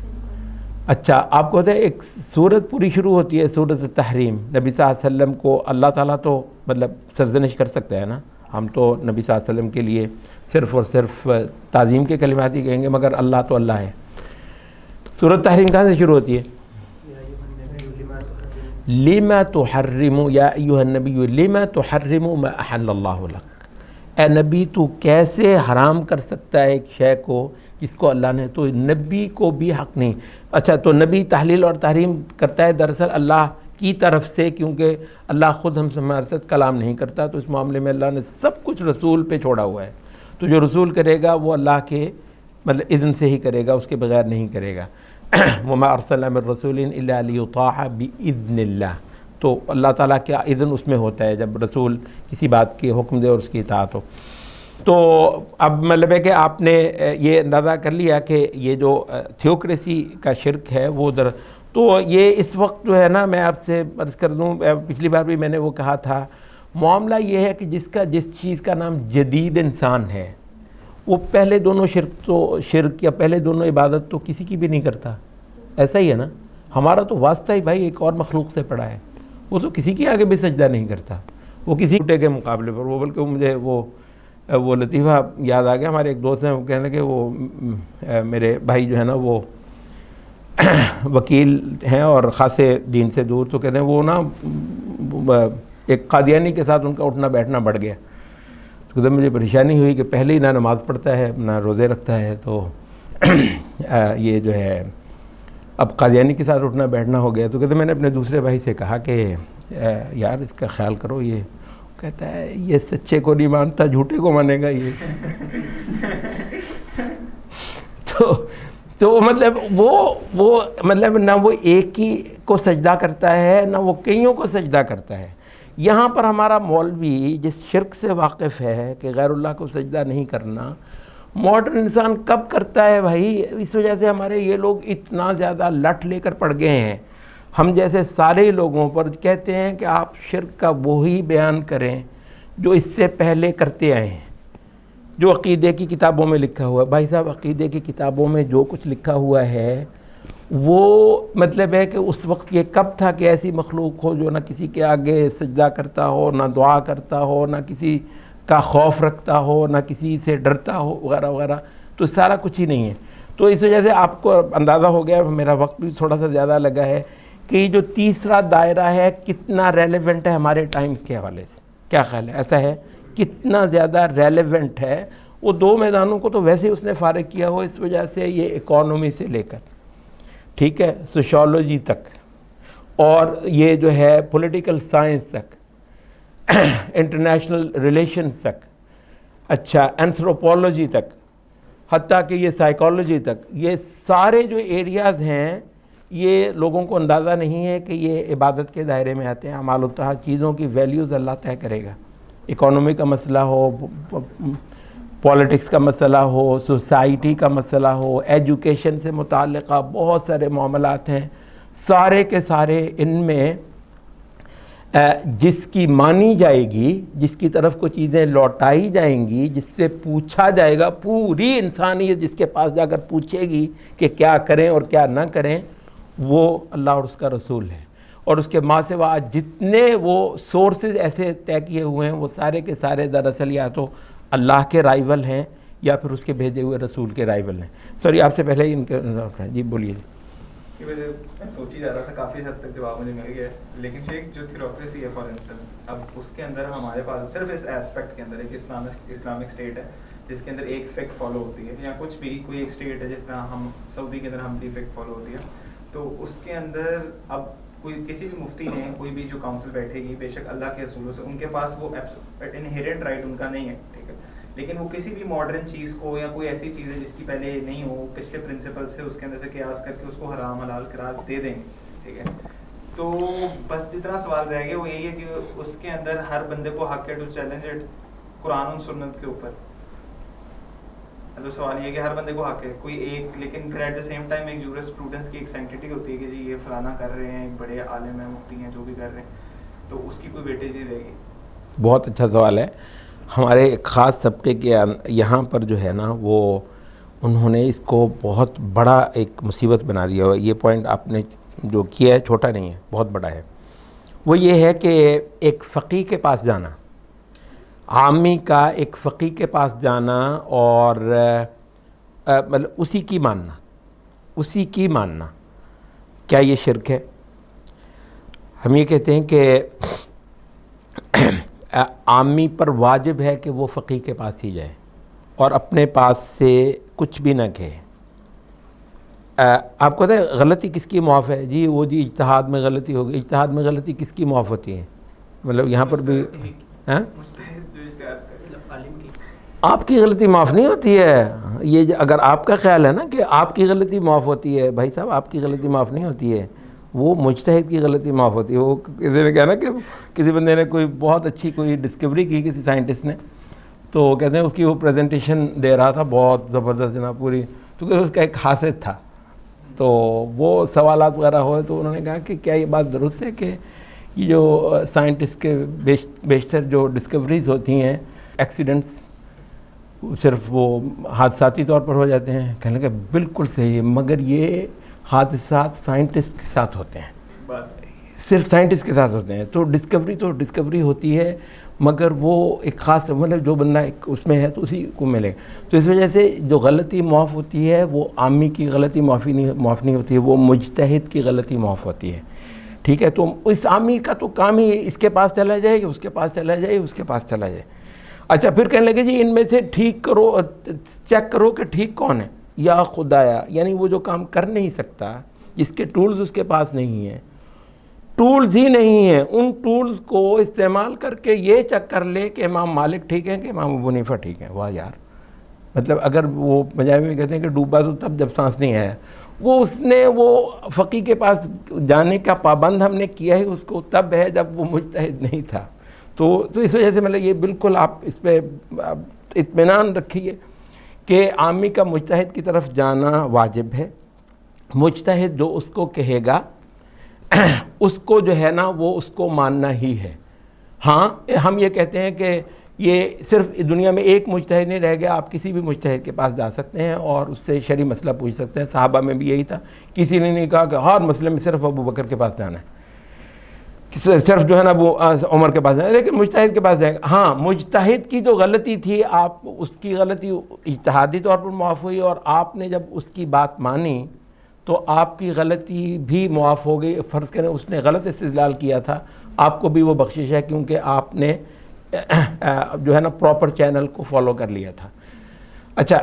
اچھا آپ کو پتہ ہے ایک سورت پوری شروع ہوتی ہے سورت التحریم. نبی صلی اللہ علیہ وسلم کو اللہ تعالیٰ تو مطلب سرزنش کر سکتا ہے نا، ہم تو نبی صلی اللہ علیہ وسلم کے لیے صرف اور صرف تعظیم کے کلمات ہی کہیں گے، مگر اللہ تو اللہ ہے. سورت تحریم کہاں سے شروع ہوتی ہے؟ لما تحرم یا ایھا النبی لما تحرم ما احل اللہ لک، اے نبی تو کیسے حرام کر سکتا ہے ایک شے کو جس کو اللہ نے، تو نبی کو بھی حق نہیں. اچھا تو نبی تحلیل اور تحریم کرتا ہے دراصل اللہ کی طرف سے، کیونکہ اللہ خود ہم سے ہمارے ساتھ کلام نہیں کرتا، تو اس معاملے میں اللہ نے سب کچھ رسول پہ چھوڑا ہوا ہے. تو جو رسول کرے گا وہ اللہ کے مطلب اذن سے ہی کرے گا، اس کے بغیر نہیں کرے گا. وما ارسلنا من رسول الا لیطاع باذن اللہ. تو اللہ تعالیٰ کا اذن اس میں ہوتا ہے جب رسول کسی بات کی حکم دے اور اس کی اطاعت ہو. تو اب مطلب ہے کہ آپ نے یہ اندازہ کر لیا کہ یہ جو تھیوکریسی کا شرک ہے وہ تو یہ اس وقت جو ہے نا، میں آپ سے عرض کر دوں، پچھلی بار بھی میں نے وہ کہا تھا، معاملہ یہ ہے کہ جس چیز کا نام جدید انسان ہے وہ پہلے دونوں شرک یا پہلے دونوں عبادت تو کسی کی بھی نہیں کرتا. ایسا ہی ہے نا، ہمارا تو واسطہ ہی بھائی ایک اور مخلوق سے پڑا ہے. وہ تو کسی کے آگے بھی سجدہ نہیں کرتا، وہ کسی چھوٹے کے مقابلے پر. وہ بلکہ مجھے وہ لطیفہ یاد آ گیا. ہمارے ایک دوست ہیں، وہ کہنے لگے وہ میرے بھائی جو ہے نا وہ وکیل ہیں اور خاصے دین سے دور، تو کہتے ہیں وہ نا ایک قادیانی کے ساتھ ان کا اٹھنا بیٹھنا بڑھ گیا. تو کہتے ہیں مجھے پریشانی ہوئی کہ پہلے ہی نہ نماز پڑھتا ہے نہ روزے رکھتا ہے، تو یہ جو ہے اب قادیانی کے ساتھ اٹھنا بیٹھنا ہو گیا. تو کہتے ہیں میں نے اپنے دوسرے بھائی سے کہا کہ یار اس کا خیال کرو. یہ کہتا ہے یہ سچے کو نہیں مانتا، جھوٹے کو مانے گا یہ. تو مطلب وہ مطلب نہ وہ ایک ہی کو سجدہ کرتا ہے نہ وہ کئیوں کو سجدہ کرتا ہے. یہاں پر ہمارا مولوی جس شرک سے واقف ہے کہ غیر اللہ کو سجدہ نہیں کرنا، ماڈرن انسان کب کرتا ہے بھائی؟ اس وجہ سے ہمارے یہ لوگ اتنا زیادہ لٹ لے کر پڑ گئے ہیں. ہم جیسے سارے لوگوں پر کہتے ہیں کہ آپ شرک کا وہی بیان کریں جو اس سے پہلے کرتے آئے ہیں، جو عقیدے کی کتابوں میں لکھا ہوا ہے. بھائی صاحب عقیدے کی کتابوں میں جو کچھ لکھا ہوا ہے وہ مطلب ہے کہ اس وقت یہ کب تھا کہ ایسی مخلوق ہو جو نہ کسی کے آگے سجدہ کرتا ہو، نہ دعا کرتا ہو، نہ کسی کا خوف رکھتا ہو، نہ کسی سے ڈرتا ہو وغیرہ وغیرہ. تو سارا کچھ ہی نہیں ہے. تو اس وجہ سے آپ کو اندازہ ہو گیا، میرا وقت بھی تھوڑا سا زیادہ لگا ہے کہ جو تیسرا دائرہ ہے کتنا ریلیونٹ ہے ہمارے ٹائمز کے حوالے سے؟ کیا خیال ہے؟ ایسا ہے کتنا زیادہ ریلیونٹ ہے؟ وہ دو میدانوں کو تو ویسے اس نے فارغ کیا ہو، اس وجہ سے یہ اکانومی سے لے کر ٹھیک ہے سوشالوجی تک، اور یہ جو ہے پولیٹیکل سائنس تک، انٹرنیشنل ریلیشنز تک، اچھا اینتھروپولوجی تک، حتیٰ کہ یہ سائیکالوجی تک، یہ سارے جو ایریاز ہیں یہ لوگوں کو اندازہ نہیں ہے کہ یہ عبادت کے دائرے میں آتے ہیں۔ اعمال الطاعات چیزوں کی ویلیوز اللہ طے کرے گا، اکانومی کا مسئلہ ہو، پولیٹکس کا مسئلہ ہو، سوسائٹی کا مسئلہ ہو، ایجوکیشن سے متعلقہ بہت سارے معاملات ہیں، سارے کے سارے ان میں جس کی مانی جائے گی، جس کی طرف کو چیزیں لوٹائی جائیں گی، جس سے پوچھا جائے گا، پوری انسانیت جس کے پاس جا کر پوچھے گی کہ کیا کریں اور کیا نہ کریں، وہ اللہ اور اس کا رسول ہے۔ اور اس کے ماں سوا جتنے وہ سورسز ایسے طے کیے ہوئے ہیں وہ سارے کے سارے دراصل یا تو اللہ کے رائیول ہیں یا پھر اس کے بھیجے ہوئے رسول کے رائیول ہیں۔ سوری آپ سے پہلے ان کے جی بولیے۔ کہ میں سوچ ہی جا رہا تھا، کافی حد تک جواب مجھے مل گیا ہے، لیکن شیخ جو تھیوکریسی ہے فار انسٹنس، اب اس کے اندر ہمارے پاس صرف اس ایسپیکٹ کے اندر ایک اسلامک اسٹیٹ ہے جس کے اندر ایک فک فالو ہوتی ہے، یا کچھ بھی کوئی ایک اسٹیٹ ہے جس طرح ہم سعودی کے اندر ہم بھی فک فالو ہوتی ہے، تو اس کے اندر اب کوئی کسی بھی مفتی نے کوئی بھی جو کاؤنسل بیٹھے گی، بے شک اللہ کے اصولوں سے ان کے پاس وہ انہیرنٹ رائٹ ان کا نہیں ہے، ٹھیک ہے، لیکن وہ کسی بھی ماڈرن چیز کو یا کوئی ایسی چیز ہے جس کی پہلے نہیں ہو، پچھلے پرنسپل سے اس کے اندر سے قیاس کر کے اس کو حرام حلال قرار دے دیں گے، ٹھیک ہے۔ تو بس جتنا سوال رہ گیا وہ یہی ہے کہ اس کے اندر ہر بندے کو حق ہے ٹو چیلنج اٹ قرآن و سنت کے اوپر، مطلب سوال یہ ہے کہ ہر بندے کو حق ہے کوئی ایک، لیکن پھر ایٹ دا سیم ٹائم ایک جورس اسٹوڈنٹس کی ایک سینکٹیٹی ہوتی ہے کہ جی یہ فلانا کر رہے ہیں، ایک بڑے عالم ہیں، مفتی ہیں، جو بھی کر رہے ہیں، تو اس کی کوئی ویٹیج نہیں رہے گی۔ بہت اچھا سوال ہے۔ ہمارے ایک خاص طبقے کے یہاں پر جو ہے نا وہ انہوں نے اس کو بہت بڑا ایک مصیبت بنا دیا ہوا۔ یہ پوائنٹ آپ نے جو کیا ہے چھوٹا نہیں ہے، بہت بڑا ہے۔ وہ یہ ہے کہ ایک فقیہ کے پاس جانا، عامی کا ایک فقیہ کے پاس جانا اور مطلب اسی کی ماننا، کیا یہ شرک ہے؟ ہم یہ کہتے ہیں کہ عامی پر واجب ہے کہ وہ فقیہ کے پاس ہی جائے اور اپنے پاس سے کچھ بھی نہ کہے۔ آپ کو پتہ ہے غلطی کس کی معاف ہے؟ جی وہ جی اجتہاد میں غلطی ہوگی، اجتہاد میں غلطی کس کی معاف ہوتی ہے؟ مطلب یہاں پر بھی آپ کی غلطی معاف نہیں ہوتی ہے۔ یہ اگر آپ کا خیال ہے نا کہ آپ کی غلطی معاف ہوتی ہے، بھائی صاحب آپ کی غلطی معاف نہیں ہوتی ہے، وہ مجتہد کی غلطی معاف ہوتی ہے۔ وہ کسی نے کہا نا کہ کسی بندے نے کوئی بہت اچھی کوئی ڈسکوری کی کسی سائنٹسٹ نے، تو کہتے ہیں اس کی وہ پریزنٹیشن دے رہا تھا بہت زبردست جناب پوری، تو کہ اس کا ایک حاسد تھا، تو وہ سوالات وغیرہ ہوئے تو انہوں نے کہا کہ کیا یہ بات درست ہے کہ یہ جو سائنٹسٹ کے بیشتر جو ڈسکوریز ہوتی ہیں ایکسیڈنٹس صرف وہ حادثاتی طور پر ہو جاتے ہیں؟ کہنے لگا بالکل صحیح ہے، مگر یہ حادثات سائنٹسٹ کے ساتھ ہوتے ہیں، صرف سائنٹسٹ کے ساتھ ہوتے ہیں، تو ڈسکوری ہوتی ہے، مگر وہ ایک خاص مطلب جو بندہ اس میں ہے تو اسی کو ملے۔ تو اس وجہ سے جو غلطی معاف ہوتی ہے وہ عامی کی غلطی معاف نہیں ہوتی ہے، وہ مجتہد کی غلطی معاف ہوتی ہے، ٹھیک ہے۔ تو اس عامی کا تو کام ہی اس کے پاس چلا جائے گا، اس کے پاس چلا جائے، اس کے پاس چلا جائے۔ اچھا پھر کہنے لگے جی ان میں سے ٹھیک کرو، چیک کرو کہ ٹھیک کون ہے، یا خدایا، یعنی وہ جو کام کر نہیں سکتا، جس کے ٹولز اس کے پاس نہیں ہیں، ٹولز ہی نہیں ہیں، ان ٹولز کو استعمال کر کے یہ چیک کر لے کہ امام مالک ٹھیک ہیں کہ امام ابو حنیفہ ٹھیک ہیں۔ واہ یار، مطلب اگر وہ پنجابی میں کہتے ہیں کہ ڈوبا تو تب جب سانس نہیں آیا، وہ اس نے وہ فقیہ کے پاس جانے کا پابند ہم نے کیا ہی اس کو تب ہے جب وہ مجتہد نہیں تھا۔ تو اس وجہ سے مطلب یہ بالکل آپ اس پہ اطمینان رکھیے کہ عامی کا مجتہد کی طرف جانا واجب ہے۔ مجتہد جو اس کو کہے گا اس کو جو ہے نا وہ اس کو ماننا ہی ہے۔ ہاں ہم یہ کہتے ہیں کہ یہ صرف دنیا میں ایک مجتہد نہیں رہ گیا، آپ کسی بھی مجتہد کے پاس جا سکتے ہیں اور اس سے شرعی مسئلہ پوچھ سکتے ہیں۔ صحابہ میں بھی یہی تھا، کسی نے نہیں کہا کہ ہر مسئلے میں صرف ابو بکر کے پاس جانا ہے، صرف جو ہے نا وہ عمر کے پاس جانا ہے، لیکن مجتہد کے پاس جائے گا۔ ہاں مجتہد کی جو غلطی تھی، آپ اس کی غلطی اجتہادی طور پر معاف ہوئی، اور آپ نے جب اس کی بات مانی تو آپ کی غلطی بھی معاف ہو گئی. فرض کریں اس نے غلط استدلال کیا تھا, آپ کو بھی وہ بخشش ہے کیونکہ آپ نے جو ہے نا پراپر چینل کو فالو کر لیا تھا. اچھا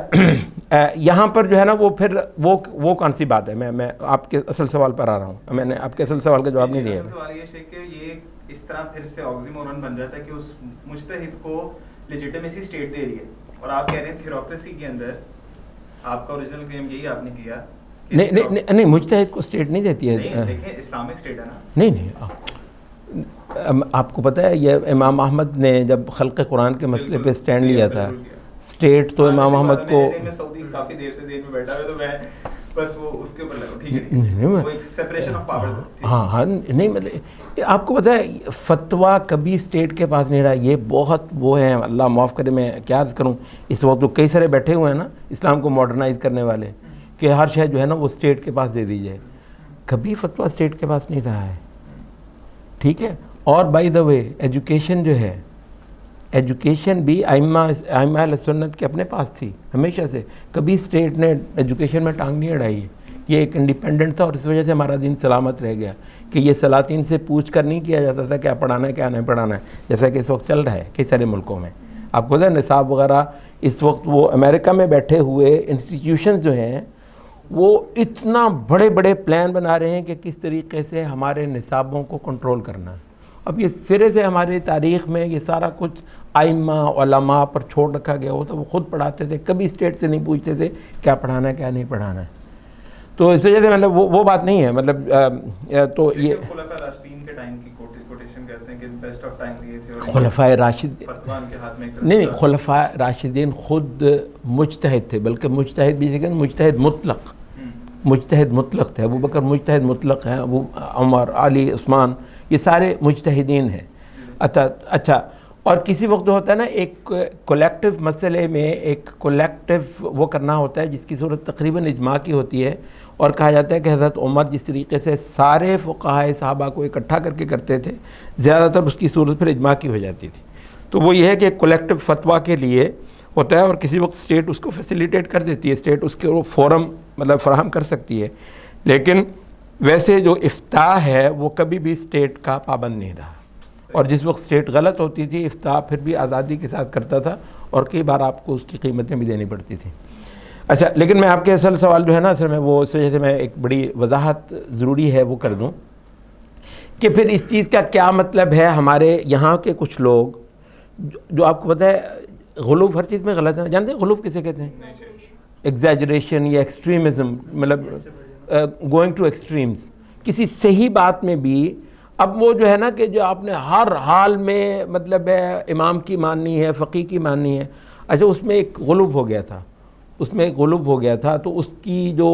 یہاں پر جو ہے نا وہ پھر وہ کون سی بات ہے؟ میں آپ کے اصل سوال پر آ رہا ہوں. میں نے آپ کے اصل سوال کا جواب نہیں دیا. سوال یہ ہے کہ یہ اس طرح پھر سے آکسیمورون بن جاتا ہے کہ اس مجتہد کو لیجیٹمیسی اسٹیٹ دے رہی ہے, اور آپ کہہ رہے ہیں تھیوکریسی کے اندر آپ کا اوریجنل کلیم یہی آپ نے کیا. نہیں مجتہد کو اسٹیٹ نہیں دیتی ہے. دیکھیں اسلامک اسٹیٹ ہے نا. نہیں آپ کو پتہ ہے یہ امام احمد نے جب خلق قرآن کے مسئلے پہ اسٹینڈ لیا تھا, اسٹیٹ تو امام احمد کو کافی دیر سے ذہن میں بیٹھا ہے, تو میں بس وہ اس کے اوپر لگا ٹھیک ہے وہ ایک سیپریشن آف پاورز. ہاں نہیں مطلب آپ کو پتہ ہے فتویٰ کبھی اسٹیٹ کے پاس نہیں رہا. یہ بہت وہ ہے, اللہ معاف کرے, میں کیا عرض کروں, اس وقت تو کئی سارے بیٹھے ہوئے ہیں نا اسلام کو ماڈرنائز کرنے والے کہ ہر شے جو ہے نا وہ اسٹیٹ کے پاس دے دی جائے. کبھی فتویٰ اسٹیٹ کے پاس نہیں رہا ہے, ٹھیک ہے. اور بائی دا وے ایجوکیشن جو ہے, ایجوکیشن بھی ائمہ اہل سنت کے اپنے پاس تھی ہمیشہ سے. کبھی اسٹیٹ نے ایجوکیشن میں ٹانگ نہیں اڑائی. یہ ایک انڈیپینڈنٹ تھا, اور اس وجہ سے ہمارا دین سلامت رہ گیا کہ یہ سلاطین سے پوچھ کر نہیں کیا جاتا تھا کیا پڑھانا ہے کیا نہیں پڑھانا ہے, جیسا کہ اس وقت چل رہا ہے کئی سارے ملکوں میں. آپ کو پتہ ہے نصاب وغیرہ اس وقت وہ امریکہ میں بیٹھے ہوئے انسٹیٹیوشنز جو ہیں وہ اتنا بڑے بڑے پلان بنا رہے ہیں کہ کس طریقے سے ہمارے نصابوں کو کنٹرول کرنا ہے. اب یہ سرے سے ہماری تاریخ میں یہ سارا کچھ ائمہ علماء پر چھوڑ رکھا گیا ہوتا. وہ خود پڑھاتے تھے, کبھی اسٹیٹ سے نہیں پوچھتے تھے کیا پڑھانا ہے کیا نہیں پڑھانا ہے. تو اس وجہ سے مطلب وہ بات نہیں ہے. مطلب تو یہ خلفاء راشدین کے ٹائم کی کوٹیشن کرتے ہیں کہ بیسٹ آف ٹائمز یہ تھے, اور خلفاء راشد فتویٰ ان کے ہاتھ میں نہیں خلفاء راشدین خود مجتہد تھے, بلکہ مجتہد بھی لیکن مجتہد مطلق تھے. ابو بکر مجتہد مطلق ہیں, ابو عمر علی عثمان یہ سارے مجتہدین ہیں. اچھا اور کسی وقت ہوتا ہے نا ایک کولیکٹیو مسئلے میں ایک کولیکٹیو وہ کرنا ہوتا ہے جس کی صورت تقریباً اجماع کی ہوتی ہے, اور کہا جاتا ہے کہ حضرت عمر جس طریقے سے سارے فقہائے صحابہ کو اکٹھا کر کے کرتے تھے, زیادہ تر اس کی صورت پھر اجماع کی ہو جاتی تھی. تو وہ یہ ہے کہ ایک کولیکٹیو فتویٰ کے لیے ہوتا ہے, اور کسی وقت اسٹیٹ اس کو فیسیلیٹیٹ کر دیتی ہے, اسٹیٹ اس کے فورم مطلب فراہم کر سکتی ہے. لیکن ویسے جو افتاء ہے وہ کبھی بھی اسٹیٹ کا پابند نہیں رہا, اور جس وقت اسٹیٹ غلط ہوتی تھی افتاء پھر بھی آزادی کے ساتھ کرتا تھا, اور کئی بار آپ کو اس کی قیمتیں بھی دینی پڑتی تھیں. اچھا لیکن میں آپ کے اصل سوال جو ہے نا اصل میں وہ اس وجہ سے میں ایک بڑی وضاحت ضروری ہے وہ کر دوں کہ پھر اس چیز کا کیا مطلب ہے. ہمارے یہاں کے کچھ لوگ جو آپ کو پتہ ہے غلو ہر چیز میں غلط ہے, جانتے ہیں غلو کسے کہتے ہیں؟ ایگزیجریشن یا ایکسٹریمزم, مطلب گوئنگ ٹو ایکسٹریمز کسی صحیح بات میں بھی. اب وہ جو ہے نا کہ جو آپ نے ہر حال میں مطلب ہے امام کی ماننی ہے, فقیہ کی ماننی ہے. اچھا اس میں ایک غلوب ہو گیا تھا, تو اس کی جو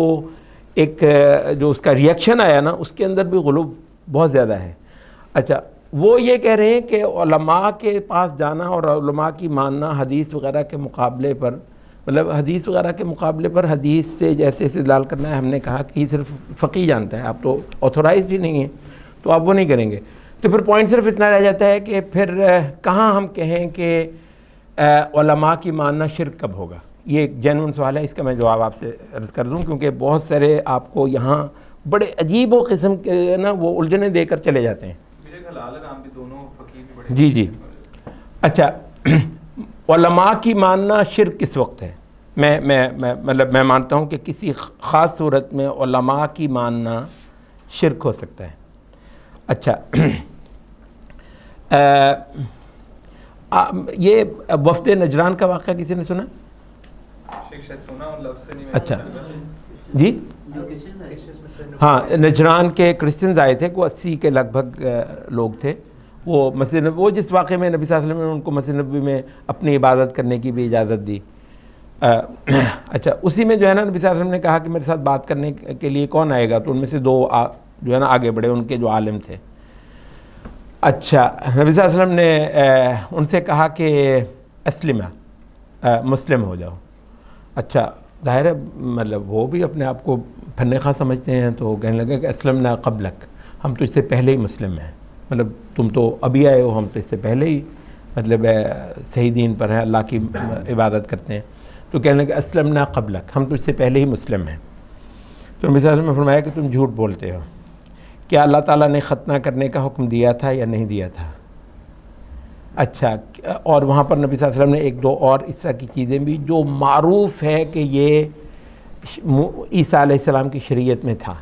ایک جو اس کا ریئیکشن آیا نا اس کے اندر بھی غلوب بہت زیادہ ہے. اچھا وہ یہ کہہ رہے ہیں کہ علماء کے پاس جانا اور علماء کی ماننا حدیث وغیرہ کے مقابلے پر, مطلب حدیث وغیرہ کے مقابلے پر حدیث سے جیسے استدلال کرنا ہے. ہم نے کہا کہ یہ صرف فقیہ جانتا ہے, آپ تو آتھورائزڈ ہی نہیں ہیں, تو آپ وہ نہیں کریں گے. تو پھر پوائنٹ صرف اتنا رہ جاتا ہے کہ پھر کہاں ہم کہیں کہ علماء کی ماننا شرک کب ہوگا. یہ ایک جینوئن سوال ہے, اس کا میں جواب آپ سے عرض کر دوں کیونکہ بہت سارے آپ کو یہاں بڑے عجیب و قسم کے نا وہ الجھنیں دے کر چلے جاتے ہیں. جی اچھا علماء کی ماننا شرک کس وقت ہے؟ میں مانتا ہوں کہ کسی خاص صورت میں علماء کی ماننا شرک ہو سکتا ہے. اچھا یہ وفد نجران کا واقعہ کسی نے سنا؟ اچھا جی ہاں, نجران کے کرسچنز آئے تھے, کو 80 کے لگ بھگ لوگ تھے. وہ مسجد نبوی, وہ جس واقعے میں نبی صلی اللہ علیہ وسلم نے ان کو مسجد نبوی میں اپنی عبادت کرنے کی بھی اجازت دی. اچھا اسی میں جو ہے نا نبی صلی اللہ علیہ وسلم نے کہا کہ میرے ساتھ بات کرنے کے لیے کون آئے گا, تو ان میں سے 2 جو ہے نا آگے بڑھے, ان کے جو عالم تھے. اچھا نبی صلی اللہ علیہ وسلم نے ان سے کہا کہ اسلمہ, مسلم ہو جاؤ. اچھا ظاہر ہے مطلب وہ بھی اپنے آپ کو فن خواہ سمجھتے ہیں, تو کہنے لگے کہ اسلمنا قبلک, ہم تو اس سے پہلے ہی مسلم ہیں, مطلب تم تو ابھی آئے ہو, ہم تو اس سے پہلے ہی مطلب صحیح دین پر ہیں, اللہ کی عبادت کرتے ہیں. تو کہنے لگے اسلمنا قبلک, ہم تو اس سے پہلے ہی مسلم ہیں. تو نبی صلی اللہ علیہ وسلم نے فرمایا کہ تم جھوٹ بولتے ہو. کیا اللہ تعالیٰ نے ختنہ کرنے کا حکم دیا تھا یا نہیں دیا تھا؟ اچھا، اور وہاں پر نبی صلی اللہ علیہ وسلم نے ایک دو اور اس طرح کی چیزیں بھی جو معروف ہے کہ یہ عیسیٰ علیہ السلام کی شریعت میں تھا.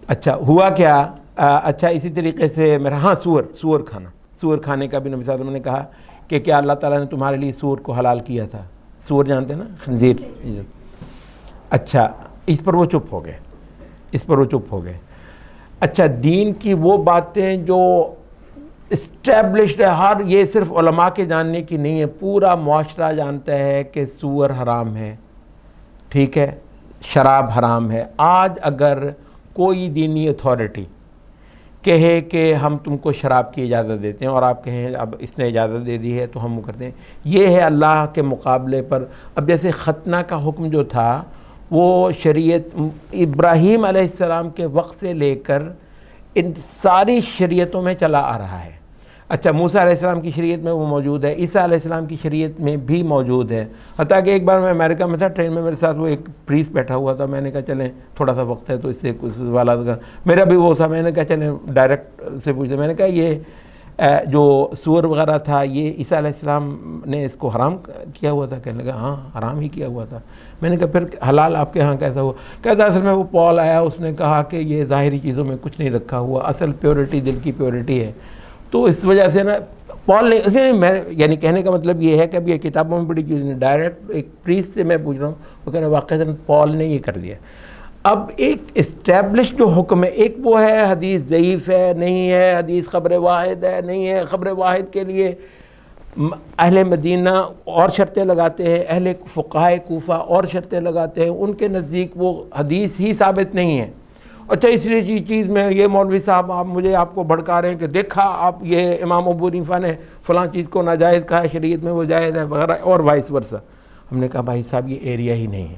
اچھا ہوا کیا؟ اچھا اسی طریقے سے میرا سور کھانا، سور کھانے کا بھی نبی صلی اللہ علیہ وسلم نے کہا کہ کیا اللہ تعالیٰ نے تمہارے لیے سور کو حلال کیا تھا؟ سور جانتے ہیں نا، خنزیر. اچھا اس پر وہ چپ ہو گئے. اچھا دین کی وہ باتیں جو اسٹیبلشڈ ہے، یہ صرف علماء کے جاننے کی نہیں ہے، پورا معاشرہ جانتا ہے کہ سور حرام ہے، ٹھیک ہے، شراب حرام ہے. آج اگر کوئی دینی اتھارٹی کہے کہ ہم تم کو شراب کی اجازت دیتے ہیں اور آپ کہیں اب اس نے اجازت دے دی ہے تو ہم وہ کرتے ہیں، یہ ہے اللہ کے مقابلے پر. اب جیسے ختنہ کا حکم جو تھا وہ شریعت ابراہیم علیہ السلام کے وقت سے لے کر ان ساری شریعتوں میں چلا آ رہا ہے. اچھا موسیٰ علیہ السلام کی شریعت میں وہ موجود ہے، عیسیٰ علیہ السلام کی شریعت میں بھی موجود ہے. حتیٰ کہ ایک بار میں امریکہ میں تھا، ٹرین میں میرے ساتھ وہ ایک پریسٹ بیٹھا ہوا تھا. میں نے کہا چلیں تھوڑا سا وقت ہے تو اس سے کچھ سوالات کا، میرا بھی وہ تھا، میں نے کہا چلیں ڈائریکٹ سے پوچھتے. میں نے کہا یہ جو سور وغیرہ تھا یہ عیسیٰ علیہ السلام نے اس کو حرام کیا ہوا تھا؟ کہنے لگا ہاں حرام ہی کیا ہوا تھا. میں نے کہا پھر حلال آپ کے ہاں کیسا ہوا؟ کہتا اصل میں وہ پال آیا، اس نے کہا کہ یہ ظاہری چیزوں میں کچھ نہیں رکھا ہوا، اصل پیورٹی دل کی پیورٹی ہے. تو اس وجہ سے نا پال نہیں، اس میں یعنی کہنے کا مطلب یہ ہے کہ اب یہ کتابوں میں بڑی چیز نہیں، ڈائریکٹ ایک پریسٹ سے میں پوچھ رہا ہوں، وہ کہہ رہے واقعی پال نے یہ کر دیا. اب ایک اسٹیبلش جو حکم ہے، ایک وہ ہے حدیث ضعیف ہے نہیں ہے، حدیث خبر واحد ہے نہیں ہے. خبر واحد کے لیے اہل مدینہ اور شرطیں لگاتے ہیں، اہل فقہائے کوفہ اور شرطیں لگاتے ہیں، ان کے نزدیک وہ حدیث ہی ثابت نہیں ہے. اچھا اس لیے چیز میں یہ مولوی صاحب آپ کو بھڑکا رہے ہیں کہ دیکھا آپ یہ امام ابو حنیفہ نے فلاں چیز کو ناجائز کہا ہے، شریعت میں وہ جائز ہے وغیرہ، اور وائس ورسا. ہم نے کہا بھائی صاحب یہ ایریا ہی نہیں ہے.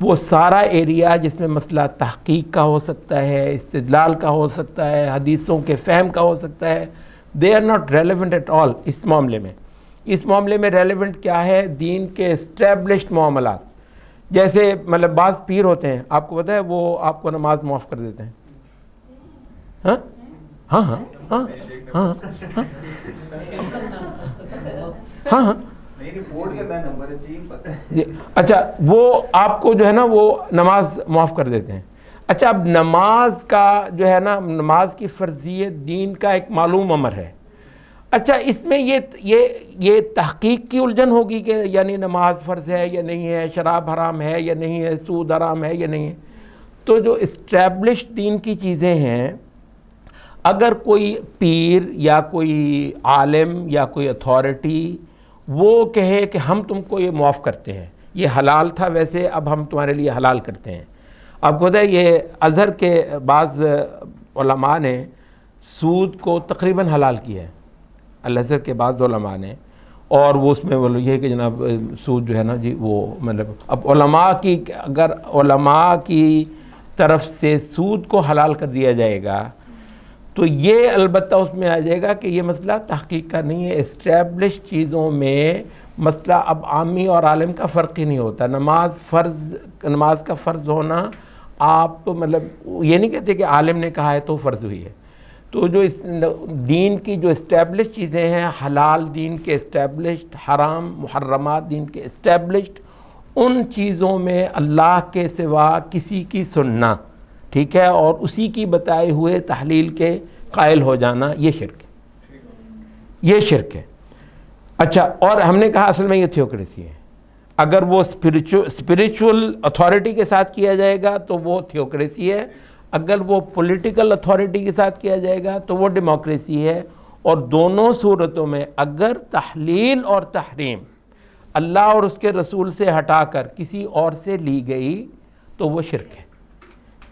وہ سارا ایریا جس میں مسئلہ تحقیق کا ہو سکتا ہے، استدلال کا ہو سکتا ہے، حدیثوں کے فہم کا ہو سکتا ہے، they are not relevant at all. اس معاملے میں ریلیونٹ کیا ہے؟ دین کے اسٹیبلشڈ معاملات. جیسے مطلب بعض پیر ہوتے ہیں، آپ کو پتہ ہے وہ آپ کو نماز معاف کر دیتے ہیں. ہاں ہاں ہاں ہاں ہاں ہاں ہاں. اچھا وہ آپ کو جو ہے نا وہ نماز معاف کر دیتے ہیں. اچھا اب نماز کا جو ہے نا، نماز کی فرضیت دین کا ایک معلوم امر ہے. اچھا اس میں یہ تحقیق کی الجھن ہوگی کہ یعنی نماز فرض ہے یا نہیں ہے، شراب حرام ہے یا نہیں ہے، سود حرام ہے یا نہیں ہے. تو جو اسٹیبلشڈ دین کی چیزیں ہیں، اگر کوئی پیر یا کوئی عالم یا کوئی اتھارٹی وہ کہے کہ ہم تم کو یہ معاف کرتے ہیں، یہ حلال تھا ویسے اب ہم تمہارے لیے حلال کرتے ہیں. آپ کو پتہ ہے یہ ازہر کے بعض علماء نے سود کو تقریباً حلال کیا ہے، الازہر کے بعض علماء نے، اور وہ اس میں وہ یہ کہ جناب سود جو ہے نا جی وہ مطلب اب اگر علماء کی طرف سے سود کو حلال کر دیا جائے گا تو یہ البتہ اس میں آ جائے گا کہ یہ مسئلہ تحقیق کا نہیں ہے. اسٹیبلش چیزوں میں مسئلہ اب عامی اور عالم کا فرق ہی نہیں ہوتا. نماز کا فرض ہونا آپ مطلب یہ نہیں کہتے کہ عالم نے کہا ہے تو فرض ہوئی ہے. تو جو اس دین کی جو اسٹیبلش چیزیں ہیں، حلال دین کے اسٹیبلشڈ، حرام محرمات دین کے اسٹیبلشڈ، ان چیزوں میں اللہ کے سوا کسی کی سننا، ٹھیک ہے، اور اسی کی بتائے ہوئے تحلیل کے قائل ہو جانا، یہ شرک ہے. اچھا اور ہم نے کہا اصل میں یہ تھیوکریسی ہے. اگر وہ اسپریچول اتھارٹی کے ساتھ کیا جائے گا تو وہ تھیوکریسی ہے، اگر وہ پولیٹیکل اتھارٹی کے ساتھ کیا جائے گا تو وہ ڈیموکریسی ہے. اور دونوں صورتوں میں اگر تحلیل اور تحریم اللہ اور اس کے رسول سے ہٹا کر کسی اور سے لی گئی تو وہ شرک ہے،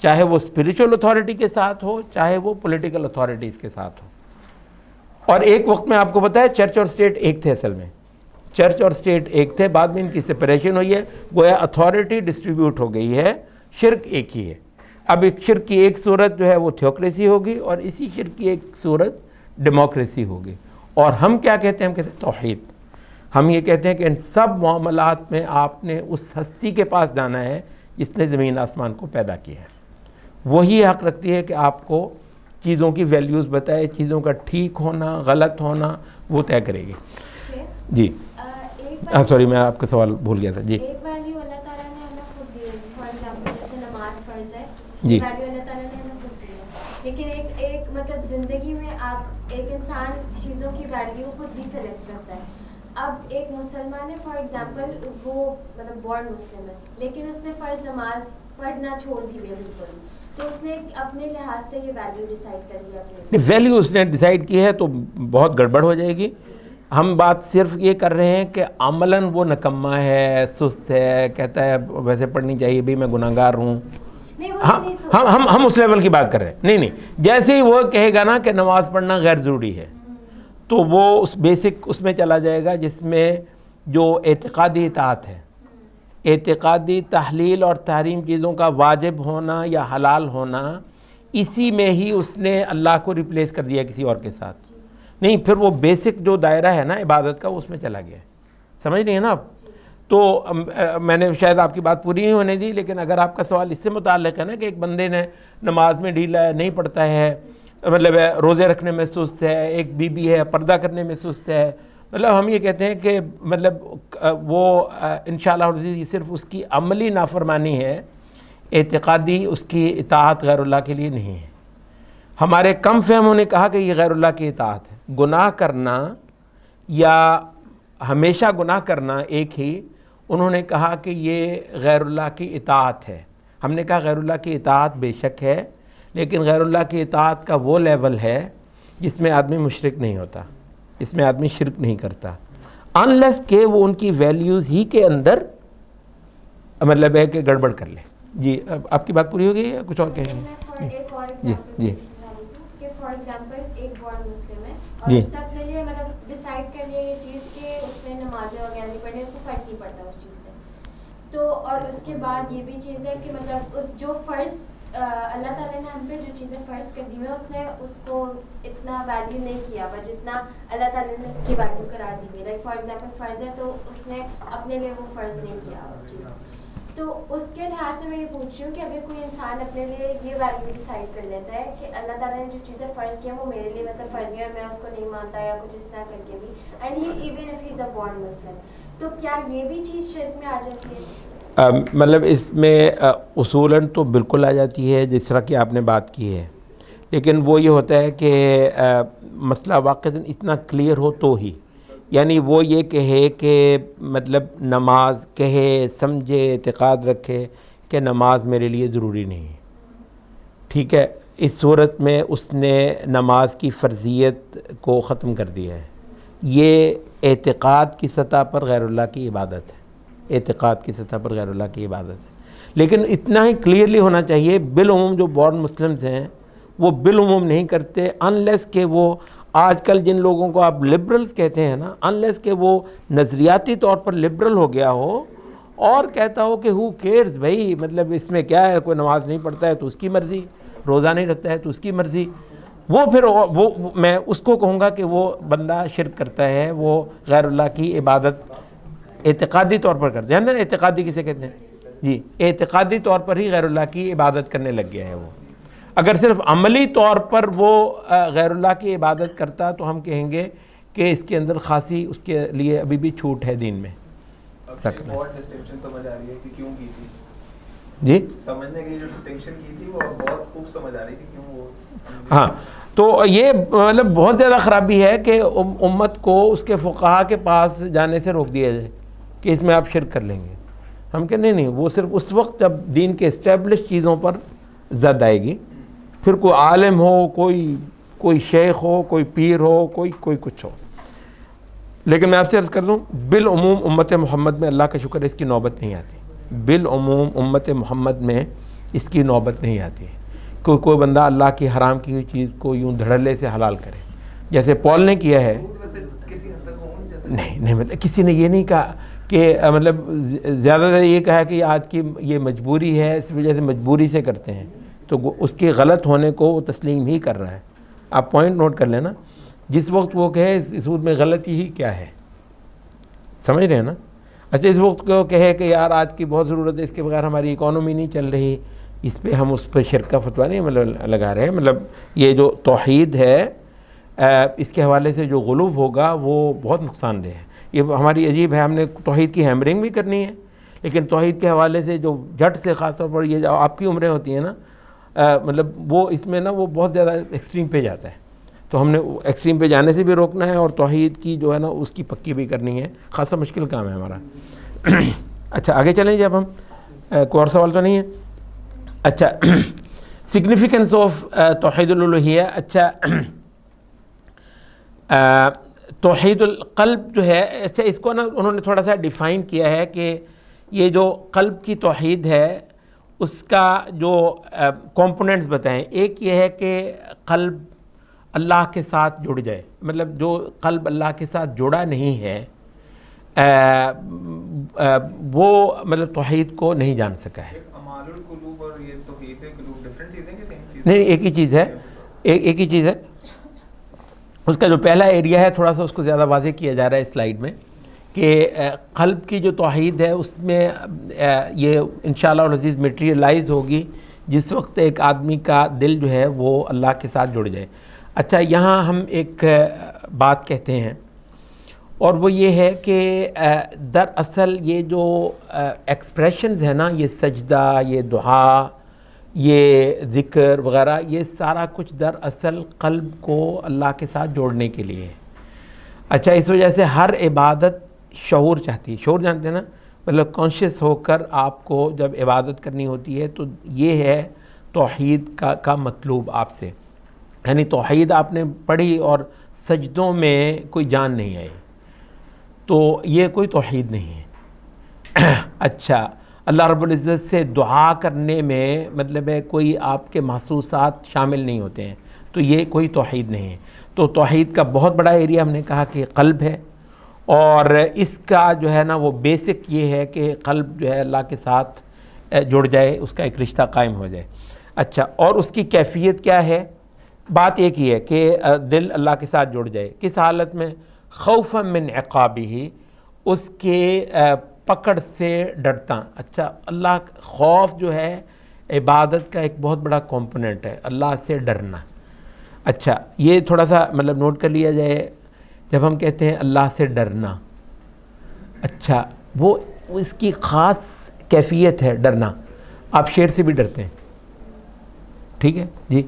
چاہے وہ اسپریچول اتھارٹی کے ساتھ ہو، چاہے وہ پولیٹیکل اتھارٹیز کے ساتھ ہو. اور ایک وقت میں آپ کو پتہ ہے چرچ اور اسٹیٹ ایک تھے، اصل میں چرچ اور اسٹیٹ ایک تھے، بعد میں ان کی سپریشن ہوئی ہے، گویا اتھارٹی ڈسٹریبیوٹ ہو گئی ہے، شرک ایک ہی ہے. اب ایک شرک کی ایک صورت جو ہے وہ تھیوکریسی ہوگی اور اسی شرک کی ایک صورت ڈیموکریسی ہوگی. اور ہم کیا کہتے ہیں؟ ہم کہتے ہیں توحید. ہم یہ کہتے ہیں کہ ان سب معاملات میں آپ نے اس ہستی کے پاس جانا ہے جس نے زمین آسمان کو پیدا کیا ہے. وہی حق رکھتی ہے کہ آپ کو چیزوں کی ویلیوز بتائے, چیزوں کا ٹھیک ہونا غلط ہونا وہ طے کرے گی. جی سوری میں آپ کا سوال بھول گیا تھا. جی ایک ویلیو اللہ تعالیٰ نے ہمیں خود دی ہے, فار ایگزامپل جیسے نماز فرض ہے, جی ویلیو اللہ تعالیٰ نے ہمیں خود دی ہے. لیکن ایک مطلب زندگی میں آپ ایک انسان چیزوں کی ویلیو خود بھی سلیکٹ کرتا ہے. اب ایک مسلمان ہے فار ایگزامپل, وہ مطلب بورن مسلم ہے, لیکن اس نے فرض نماز پڑھنا چھوڑ دی ہے بالکل, تو اس نے اپنے لحاظ سے یہ ویلیو ڈیسائیڈ کر لیا اپنے. ویلیو اس نے ڈیسائیڈ کی ہے تو بہت گڑبڑ ہو جائے گی. ہم بات صرف یہ کر رہے ہیں کہ عملاً وہ نکما ہے, سست ہے, کہتا ہے ویسے پڑھنی چاہیے بھی, میں گناہ گار ہوں. ہم اس لیول کی بات کر رہے ہیں. نہیں جیسے ہی وہ کہے گا نا کہ نماز پڑھنا غیر ضروری ہے, تو وہ اس بیسک اس میں چلا جائے گا جس میں جو اعتقادی اطاعت ہے, اعتقادی تحلیل اور تحریم چیزوں کا واجب ہونا یا حلال ہونا, اسی میں ہی اس نے اللہ کو ریپلیس کر دیا کسی اور کے ساتھ. نہیں, پھر وہ بیسک جو دائرہ ہے نا عبادت کا, اس میں چلا گیا. سمجھ رہی ہیں نا آپ؟ تو میں نے شاید آپ کی بات پوری نہیں ہونے دی, لیکن اگر آپ کا سوال اس سے متعلق ہے نا کہ ایک بندے نے نماز میں ڈھیلا ہے, نہیں پڑھتا ہے, مطلب روزے رکھنے میں سست ہے, ایک بیوی ہے پردہ کرنے میں سست ہے, مطلب ہم یہ کہتے ہیں کہ مطلب وہ انشاءاللہ یہ صرف اس کی عملی نافرمانی ہے, اعتقادی اس کی اطاعت غیر اللہ کے لیے نہیں ہے. ہمارے کم فہموں نے کہا کہ یہ غیر اللہ کی اطاعت ہے. گناہ کرنا یا ہمیشہ گناہ کرنا ایک ہی, انہوں نے کہا کہ یہ غیر اللہ کی اطاعت ہے. ہم نے کہا غیر اللہ کی اطاعت بے شک ہے, لیکن غیر اللہ کی اطاعت کا وہ لیول ہے جس میں آدمی مشرک نہیں ہوتا, اس میں آدمی شرک نہیں کرتا, انلیس کہ وہ ان کی ویلیوز ہی کے اندر مطلب ہے کہ گڑبڑ کر لے. جی آپ کی بات پوری ہو گئی یا کچھ اور کہیں گے؟ جی جی فار ایگزامپل ایک بورن مسلم ہے اور اس نے اپنے لیے مطلب ڈیسائیڈ کر لیا یہ چیز کہ اس نے نمازیں وغیرہ نہیں پڑھنی, اس کو فرق نہیں پڑتا اس چیز سے. تو اور اس کے بعد یہ بھی چیز ہے کہ مطلب اس جو فرض اللہ تعالیٰ نے ہم پہ جو چیزیں فرض کر دی ہیں, اس نے اس کو اتنا ویلیو نہیں کیا ہوا جتنا اللہ تعالیٰ نے اس کی ویلیو کرا دی ہے. لائک فار ایگزامپل فرض ہے تو اس نے اپنے لیے وہ فرض نہیں کیا وہ چیز. تو اس کے لحاظ سے میں یہ پوچھ رہی ہوں کہ اگر کوئی انسان اپنے لیے یہ ویلیو ڈیسائیڈ کر لیتا ہے کہ اللہ تعالیٰ نے جو چیزیں فرض کیا وہ میرے لیے مطلب فرض ہے اور میں اس کو نہیں مانتا یا کچھ اس طرح کر کے بھی, and he even if he is a born Muslim, تو کیا یہ بھی چیز شرک میں آ جاتی ہے؟ مطلب اس میں اصولاً تو بالکل آ جاتی ہے جس طرح کی آپ نے بات کی ہے, لیکن وہ یہ ہوتا ہے کہ مسئلہ واقعاً اتنا کلیئر ہو تو ہی, یعنی وہ یہ کہے کہ مطلب نماز کہے سمجھے اعتقاد رکھے کہ نماز میرے لیے ضروری نہیں ہے, ٹھیک ہے, اس صورت میں اس نے نماز کی فرضیت کو ختم کر دیا ہے. یہ اعتقاد کی سطح پر غیر اللہ کی عبادت ہے, اعتقاد کی سطح پر غیر اللہ کی عبادت ہے. لیکن اتنا ہی کلیئرلی ہونا چاہیے, بالعموم جو بورن مسلمز ہیں وہ بالعموم نہیں کرتے, انلیس کہ وہ آج کل جن لوگوں کو آپ لبرلز کہتے ہیں نا, انلیس کہ وہ نظریاتی طور پر لبرل ہو گیا ہو اور کہتا ہو کہ ہو کیئرز بھائی, مطلب اس میں کیا ہے, کوئی نماز نہیں پڑھتا ہے تو اس کی مرضی, روزہ نہیں رکھتا ہے تو اس کی مرضی, وہ پھر وہ میں اس کو کہوں گا کہ وہ بندہ شرک کرتا ہے, وہ غیر اللہ کی عبادت اعتقادی طور پر کرتے ہیں نا. اعتقادی کسے کہتے ہیں جی, اعتقادی طور پر ہی غیر اللہ کی عبادت کرنے لگ گیا ہے وہ. اگر صرف عملی طور پر وہ غیر اللہ کی عبادت کرتا تو ہم کہیں گے کہ اس کے اندر خاصی اس کے لیے ابھی بھی چھوٹ ہے دین میں. بہت ڈسٹنکشن سمجھ آ رہی ہے کہ کیوں کی تھی, جی سمجھنے کی جو ڈسٹنکشن کی تھی وہ بہت خوب سمجھ آ رہی ہے کہ کیوں وہ. ہاں, تو یہ مطلب بہت زیادہ خرابی ہے کہ امت کو اس کے فقہا کے پاس جانے سے روک دیا جائے کہ اس میں آپ شرک کر لیں گے. ہم کہ نہیں, وہ صرف اس وقت جب دین کے اسٹیبلش چیزوں پر زد آئے گی, پھر کوئی عالم ہو, کوئی شیخ ہو, کوئی پیر ہو, کوئی کچھ ہو. لیکن میں آپ سے عرض کر دوں, بالعموم امت محمد میں اللہ کا شکر ہے اس کی نوبت نہیں آتی. بالعموم امت محمد میں اس کی نوبت نہیں آتی کوئی بندہ اللہ کی حرام کی ہوئی چیز کو یوں دھڑلے سے حلال کرے جیسے پال نے کیا ہے. نہیں, مطلب کسی نے یہ نہیں کہا کہ مطلب زیادہ تر یہ کہا کہ آج کی یہ مجبوری ہے, اس وجہ سے مجبوری سے کرتے ہیں, تو اس کے غلط ہونے کو وہ تسلیم ہی کر رہا ہے. آپ پوائنٹ نوٹ کر لینا, جس وقت وہ کہے اس سود میں غلطی ہی کیا ہے, سمجھ رہے ہیں نا. اچھا اس وقت کو کہے کہ یار آج کی بہت ضرورت ہے، اس کے بغیر ہماری اکانومی نہیں چل رہی، اس پہ ہم اس پہ شرک کا فتویٰ نہیں مطلب لگا رہے ہیں. مطلب یہ جو توحید ہے اس کے حوالے سے جو غلوب ہوگا وہ بہت نقصان دہ ہے. یہ ہماری عجیب ہے، ہم نے توحید کی ہیمرنگ بھی کرنی ہے، لیکن توحید کے حوالے سے جو جھٹ سے خاص طور پر یہ جو آپ کی عمریں ہوتی ہیں نا مطلب وہ اس میں نا وہ بہت زیادہ ایکسٹریم پہ جاتا ہے. تو ہم نے ایکسٹریم پہ جانے سے بھی روکنا ہے اور توحید کی جو ہے نا اس کی پکی بھی کرنی ہے. خاصا مشکل کام ہے ہمارا. اچھا آگے چلیں جی. اب ہم کوئی اور سوال تو نہیں ہے؟ اچھا سگنیفیکنس آف توحید الالوہیہ. اچھا توحید القلب جو ہے، اچھا اس کو نا انہوں نے تھوڑا سا ڈیفائن کیا ہے کہ یہ جو قلب کی توحید ہے اس کا جو کمپوننٹس بتائیں. ایک یہ ہے کہ قلب اللہ کے ساتھ جڑ جائے، مطلب جو قلب اللہ کے ساتھ جڑا نہیں ہے وہ مطلب توحید کو نہیں جان سکا ہے. اعمال القلوب اور یہ توحید قلوب ڈفرنٹ چیزیں کہ سیم چیز؟ نہیں ایک ہی چیز ہے، ایک ہی چیز ہے. اس کا جو پہلا ایریا ہے تھوڑا سا اس کو زیادہ واضح کیا جا رہا ہے سلائیڈ میں کہ قلب کی جو توحید ہے اس میں یہ انشاءاللہ العزیز میٹیریلائز ہوگی جس وقت ایک آدمی کا دل جو ہے وہ اللہ کے ساتھ جڑ جائے. اچھا یہاں ہم ایک بات کہتے ہیں اور وہ یہ ہے کہ دراصل یہ جو ایکسپریشنز ہیں نا، یہ سجدہ، یہ دعا، یہ ذکر وغیرہ، یہ سارا کچھ دراصل قلب کو اللہ کے ساتھ جوڑنے کے لیے ہے. اچھا اس وجہ سے ہر عبادت شعور چاہتی ہے. شعور جانتے ہیں نا، مطلب کانشیس ہو کر آپ کو جب عبادت کرنی ہوتی ہے تو یہ ہے توحید کا مطلوب آپ سے. یعنی توحید آپ نے پڑھی اور سجدوں میں کوئی جان نہیں آئی تو یہ کوئی توحید نہیں ہے. اچھا اللہ رب العزت سے دعا کرنے میں مطلب ہے کوئی آپ کے محسوسات شامل نہیں ہوتے ہیں تو یہ کوئی توحید نہیں ہے. تو توحید کا بہت بڑا ایریا ہم نے کہا کہ قلب ہے، اور اس کا جو ہے نا وہ بیسک یہ ہے کہ قلب جو ہے اللہ کے ساتھ جڑ جائے، اس کا ایک رشتہ قائم ہو جائے. اچھا اور اس کی کیفیت کیا ہے؟ بات ایک ہی ہے کہ دل اللہ کے ساتھ جڑ جائے. کس حالت میں؟ خوفا من عقابہ، اس کے پکڑ سے ڈرتا. اچھا اللہ خوف جو ہے عبادت کا ایک بہت بڑا کمپوننٹ ہے، اللہ سے ڈرنا. اچھا یہ تھوڑا سا مطلب نوٹ کر لیا جائے جب ہم کہتے ہیں اللہ سے ڈرنا. اچھا وہ اس کی خاص کیفیت ہے ڈرنا. آپ شیر سے بھی ڈرتے ہیں، ٹھیک ہے جی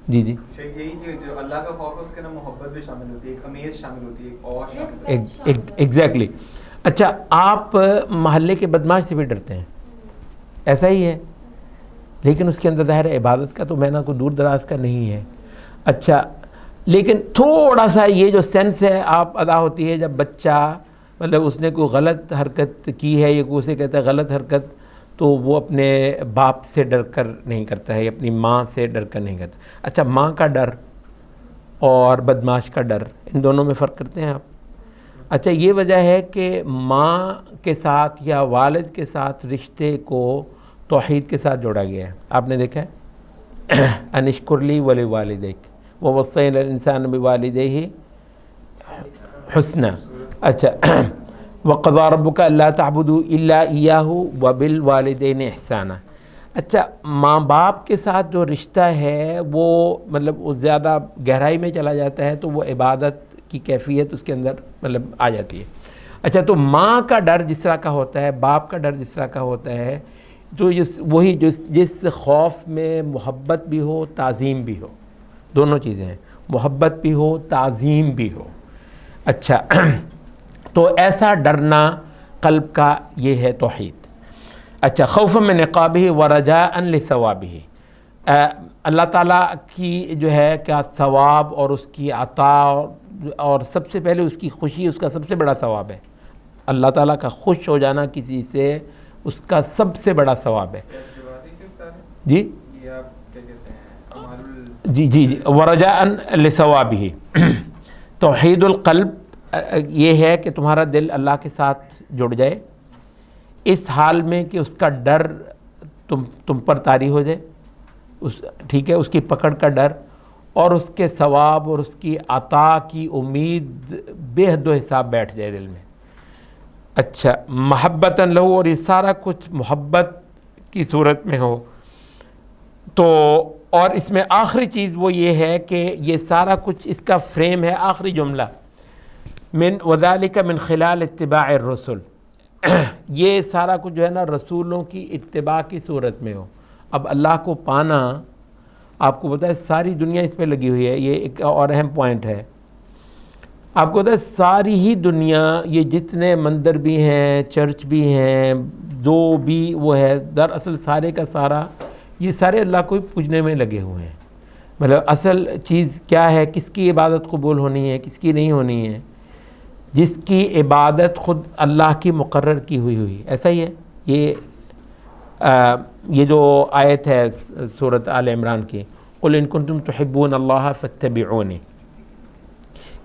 جی جی یہی کہ جو اللہ کا خوف ہے اس کے اندر محبت بھی شامل ہوتی ہے، ایک امیز شامل ہوتی ہے، ایک اور شامل ہوتی ہے. ایگزیکٹلی. اچھا آپ محلے کے بدماش سے بھی ڈرتے ہیں، ایسا ہی ہے، لیکن اس کے اندر ظاہر عبادت کا تو مینا کوئی دور دراز کا نہیں ہے. اچھا لیکن تھوڑا سا یہ جو سینس ہے آپ ادا ہوتی ہے جب بچہ مطلب اس نے کوئی غلط حرکت کی ہے، یا کوئی اسے کہتا ہے غلط حرکت، تو وہ اپنے باپ سے ڈر کر نہیں کرتا ہے، اپنی ماں سے ڈر کر نہیں کرتا. اچھا ماں کا ڈر اور بدماش کا ڈر، ان دونوں میں فرق کرتے ہیں آپ؟ اچھا یہ وجہ ہے کہ ماں کے ساتھ یا والد کے ساتھ رشتے کو توحید کے ساتھ جوڑا گیا ہے. آپ نے دیکھا ہے انشکر لی ولوالدیک ووصینا الانسان بوالدیہ حسنا. اچھا وقضى ربك الا تعبدوا الا اياه وبالوالدين احسانا. اچھا ماں باپ کے ساتھ جو رشتہ ہے وہ مطلب وہ زیادہ گہرائی میں چلا جاتا ہے تو وہ عبادت کی کیفیت اس کے اندر مطلب آ جاتی ہے. اچھا تو ماں کا ڈر جس طرح کا ہوتا ہے، باپ کا ڈر جس طرح کا ہوتا ہے، تو وہی جس خوف میں محبت بھی ہو تعظیم بھی ہو، دونوں چیزیں ہیں، محبت بھی ہو تعظیم بھی ہو. اچھا تو ایسا ڈرنا قلب کا یہ ہے توحید. اچھا خوفا من عقابہ ورجاء لثوابہ، اللہ تعالیٰ کی جو ہے کیا ثواب اور اس کی عطا اور سب سے پہلے اس کی خوشی، اس کا سب سے بڑا ثواب ہے. اللہ تعالیٰ کا خوش ہو جانا کسی سے اس کا سب سے بڑا ثواب ہے. جی جی جی جی ورجاء لثوابہ. توحید القلب یہ ہے کہ تمہارا دل اللہ کے ساتھ جڑ جائے اس حال میں کہ اس کا ڈر تم پر طاری ہو جائے، ٹھیک ہے، اس کی پکڑ کا ڈر اور اس کے ثواب اور اس کی عطا کی امید بے حد و حساب بیٹھ جائے دل میں. اچھا محبتاً لہو، اور یہ سارا کچھ محبت کی صورت میں ہو. تو اور اس میں آخری چیز وہ یہ ہے کہ یہ سارا کچھ اس کا فریم ہے، آخری جملہ من وذالک من خلال اتباع الرسل، یہ سارا کچھ جو ہے نا رسولوں کی اتباع کی صورت میں ہو. اب اللہ کو پانا آپ کو پتہ ہے ساری دنیا اس پہ لگی ہوئی ہے، یہ ایک اور اہم پوائنٹ ہے. آپ کو پتہ ہے ساری ہی دنیا، یہ جتنے مندر بھی ہیں، چرچ بھی ہیں، جو بھی وہ ہے، دراصل سارے کا سارا یہ سارے اللہ کو پوجنے میں لگے ہوئے ہیں. مطلب اصل چیز کیا ہے، کس کی عبادت قبول ہونی ہے، کس کی نہیں ہونی ہے؟ جس کی عبادت خود اللہ کی مقرر کی ہوئی ایسا ہی ہے. یہ جو آیت ہے سورۃ آل عمران کی، قل ان کنتم تحبون اللہ فاتبعونی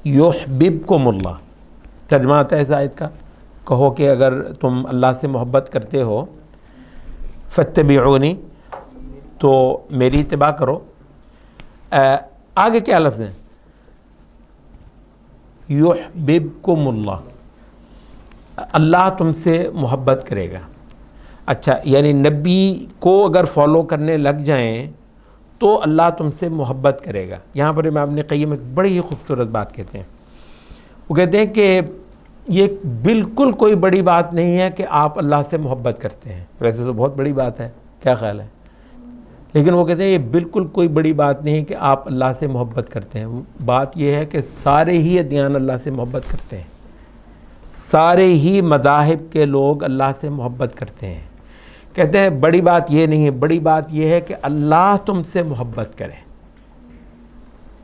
یحببکم اللہ، ترجمہ آتا ہے اس آیت کا، کہو کہ اگر تم اللہ سے محبت کرتے ہو فاتبعونی تو میری اتباع کرو. آگے کیا لفظ ہیں؟ یحببکم اللہ، اللہ تم سے محبت کرے گا. اچھا یعنی نبی کو اگر فالو کرنے لگ جائیں تو اللہ تم سے محبت کرے گا. یہاں پر امام ابن قیم ایک بڑی ہی خوبصورت بات کہتے ہیں. وہ کہتے ہیں کہ یہ بالکل کوئی بڑی بات نہیں ہے کہ آپ اللہ سے محبت کرتے ہیں، ویسے تو بہت بڑی بات ہے، کیا خیال ہے؟ لیکن وہ کہتے ہیں یہ بالکل کوئی بڑی بات نہیں ہے کہ آپ اللہ سے محبت کرتے ہیں. بات یہ ہے کہ سارے ہی ادیان اللہ سے محبت کرتے ہیں، سارے ہی مذاہب کے لوگ اللہ سے محبت کرتے ہیں. کہتے ہیں بڑی بات یہ نہیں ہے، بڑی بات یہ ہے کہ اللہ تم سے محبت کرے.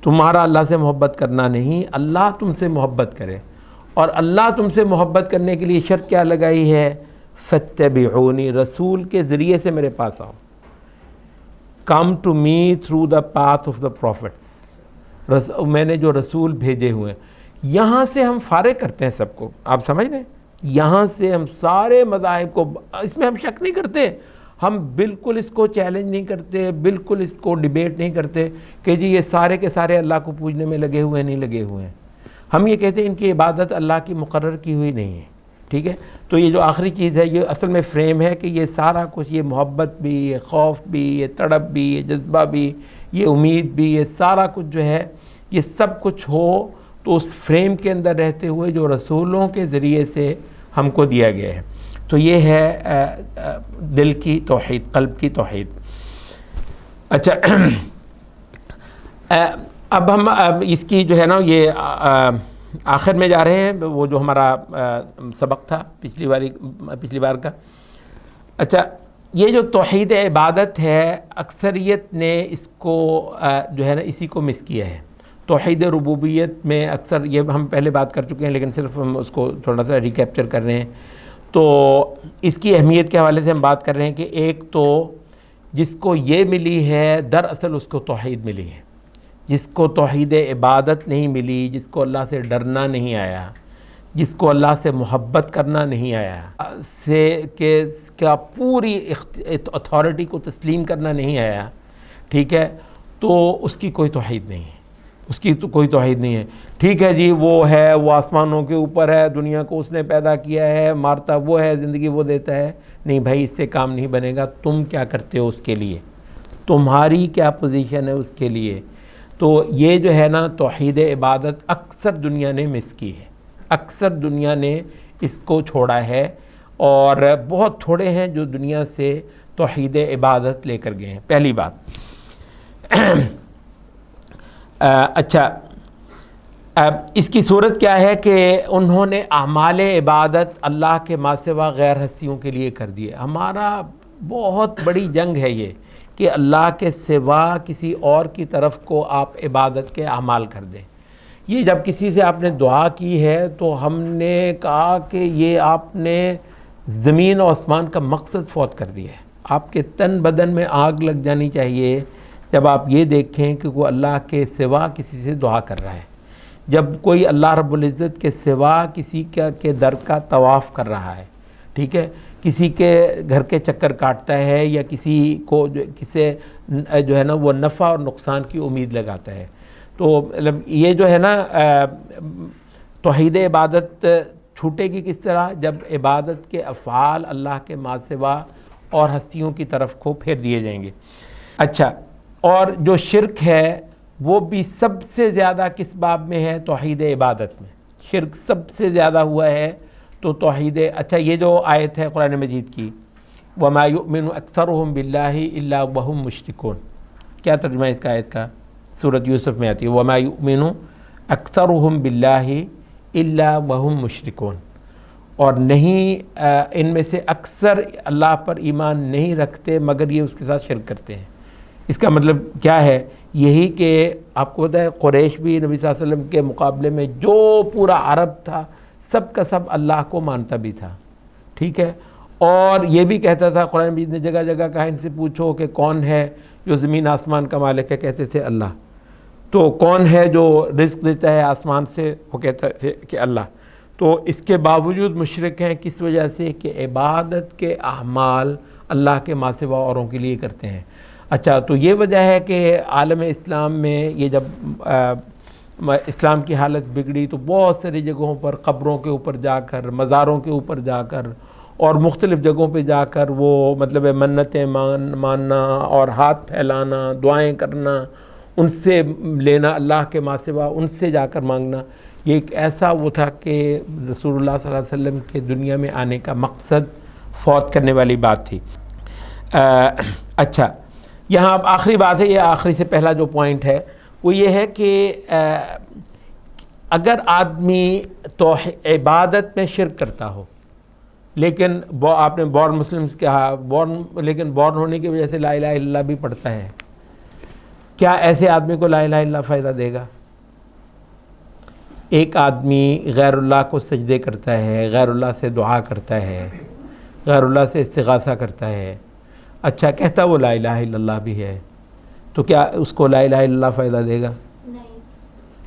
تمہارا اللہ سے محبت کرنا نہیں، اللہ تم سے محبت کرے. اور اللہ تم سے محبت کرنے کے لیے شرط کیا لگائی ہے؟ فاتبعونی، رسول کے ذریعے سے میرے پاس آؤ. Come to me through the path of the prophets, میں نے جو رسول بھیجے ہوئے ہیں. یہاں سے ہم فارغ کرتے ہیں سب کو، آپ سمجھ رہے ہیں؟ یہاں سے ہم سارے مذاہب کو، اس میں ہم شک نہیں کرتے، ہم بالکل اس کو چیلنج نہیں کرتے، بالکل اس کو ڈیبیٹ نہیں کرتے کہ جی یہ سارے کے سارے اللہ کو پوجنے میں لگے ہوئے نہیں لگے ہوئے ہیں. ہم یہ کہتے ہیں ان کی عبادت اللہ کی مقرر کی ہوئی نہیں ہے. ٹھیک ہے، تو یہ جو آخری چیز ہے یہ اصل میں فریم ہے کہ یہ سارا کچھ، یہ محبت بھی، یہ خوف بھی، یہ تڑپ بھی، یہ جذبہ بھی، یہ امید بھی، یہ سارا کچھ جو ہے یہ سب کچھ ہو تو اس فریم کے اندر رہتے ہوئے جو رسولوں کے ذریعے سے ہم کو دیا گیا ہے. تو یہ ہے دل کی توحید، قلب کی توحید. اچھا اب ہم اس کی جو ہے نا یہ آخر میں جا رہے ہیں، وہ جو ہمارا سبق تھا پچھلی بار کا. اچھا یہ جو توحید عبادت ہے اکثریت نے اس کو جو ہے نا اسی کو مس کیا ہے. توحید ربوبیت میں اکثر، یہ ہم پہلے بات کر چکے ہیں لیکن صرف ہم اس کو تھوڑا سا ریکیپچر کر رہے ہیں. تو اس کی اہمیت کے حوالے سے ہم بات کر رہے ہیں کہ ایک تو جس کو یہ ملی ہے دراصل اس کو توحید ملی ہے. جس کو توحید عبادت نہیں ملی، جس کو اللہ سے ڈرنا نہیں آیا، جس کو اللہ سے محبت کرنا نہیں آیا، سے کہ کیا پوری اتھارٹی کو تسلیم کرنا نہیں آیا، ٹھیک ہے، تو اس کی کوئی توحید نہیں ہے، اس کی تو کوئی توحید نہیں ہے. ٹھیک ہے جی وہ ہے، وہ آسمانوں کے اوپر ہے، دنیا کو اس نے پیدا کیا ہے، مارتا وہ ہے، زندگی وہ دیتا ہے. نہیں بھائی، اس سے کام نہیں بنے گا. تم کیا کرتے ہو اس کے لیے، تمہاری کیا پوزیشن ہے اس کے لیے. تو یہ جو ہے نا توحید عبادت اکثر دنیا نے مس کی ہے، اکثر دنیا نے اس کو چھوڑا ہے، اور بہت تھوڑے ہیں جو دنیا سے توحید عبادت لے کر گئے ہیں. پہلی بات. اچھا اس کی صورت کیا ہے کہ انہوں نے اعمال عبادت اللہ کے ما سوا غیر ہستیوں کے لیے کر دیے. ہمارا بہت بڑی جنگ ہے یہ کہ اللہ کے سوا کسی اور کی طرف کو آپ عبادت کے اعمال کر دیں. یہ جب کسی سے آپ نے دعا کی ہے تو ہم نے کہا کہ یہ آپ نے زمین و آسمان کا مقصد فوت کر دیا ہے. آپ کے تن بدن میں آگ لگ جانی چاہیے جب آپ یہ دیکھیں کہ وہ اللہ کے سوا کسی سے دعا کر رہا ہے، جب کوئی اللہ رب العزت کے سوا کسی کے در کا طواف کر رہا ہے، ٹھیک ہے، کسی کے گھر کے چکر کاٹتا ہے، یا کسی کو کسی جو ہے نا وہ نفع اور نقصان کی امید لگاتا ہے. تو یہ جو ہے نا توحید عبادت چھوٹے گی کس طرح؟ جب عبادت کے افعال اللہ کے ما سوا اور ہستیوں کی طرف کو پھیر دیے جائیں گے۔ اچھا، اور جو شرک ہے وہ بھی سب سے زیادہ کس باب میں ہے؟ توحید عبادت میں شرک سب سے زیادہ ہوا ہے تو توحید۔ اچھا، یہ جو آیت ہے قرآن مجید کی وَمَا يُؤْمِنُ أَكْثَرُهُمْ بِاللَّهِ إِلَّا وَهُمْ مُشْرِكُونَ، کیا ترجمہ ہے اس کا آیت کا؟ سورۃ یوسف میں آتی ہے وَمَا يُؤْمِنُ أَكْثَرُهُمْ بِاللَّهِ إِلَّا وَهُمْ مُشْرِكُونَ، اور نہیں ان میں سے اکثر اللہ پر ایمان نہیں رکھتے مگر یہ اس کے ساتھ شرک کرتے ہیں۔ اس کا مطلب کیا ہے؟ یہی کہ آپ کو پتہ ہے قریش بھی نبی صلی اللہ علیہ وسلم کے مقابلے میں جو پورا عرب تھا سب کا سب اللہ کو مانتا بھی تھا، ٹھیک ہے، اور یہ بھی کہتا تھا، قرآن مجید نے جگہ جگہ کہا ان سے پوچھو کہ کون ہے جو زمین آسمان کا مالک ہے، کہتے تھے اللہ۔ تو کون ہے جو رزق دیتا ہے آسمان سے؟ وہ کہتے تھے کہ اللہ۔ تو اس کے باوجود مشرک ہیں، کس وجہ سے؟ کہ عبادت کے اعمال اللہ کے ما سوا اوروں کے لیے کرتے ہیں۔ اچھا، تو یہ وجہ ہے کہ عالم اسلام میں یہ جب اسلام کی حالت بگڑی تو بہت ساری جگہوں پر قبروں کے اوپر جا کر، مزاروں کے اوپر جا کر اور مختلف جگہوں پہ جا کر وہ مطلب منتیں ماننا اور ہاتھ پھیلانا، دعائیں کرنا، ان سے لینا اللہ کے ما سوا، ان سے جا کر مانگنا، یہ ایک ایسا وہ تھا کہ رسول اللہ صلی اللہ علیہ وسلم کے دنیا میں آنے کا مقصد فوت کرنے والی بات تھی۔ اچھا، یہاں اب آخری بات ہے، یہ آخری سے پہلا جو پوائنٹ ہے وہ یہ ہے کہ اگر آدمی تو عبادت میں شرک کرتا ہو لیکن آپ نے بورن مسلمز کہا، لیکن بورن ہونے کی وجہ سے لا الہ الا اللہ بھی پڑھتا ہے، کیا ایسے آدمی کو لا الہ الا اللہ فائدہ دے گا؟ ایک آدمی غیر اللہ کو سجدے کرتا ہے، غیر اللہ سے دعا کرتا ہے، غیر اللہ سے استغاثہ کرتا ہے، اچھا کہتا وہ لا الہ الا اللہ بھی ہے، تو کیا اس کو لا الہ الا اللہ فائدہ دے گا؟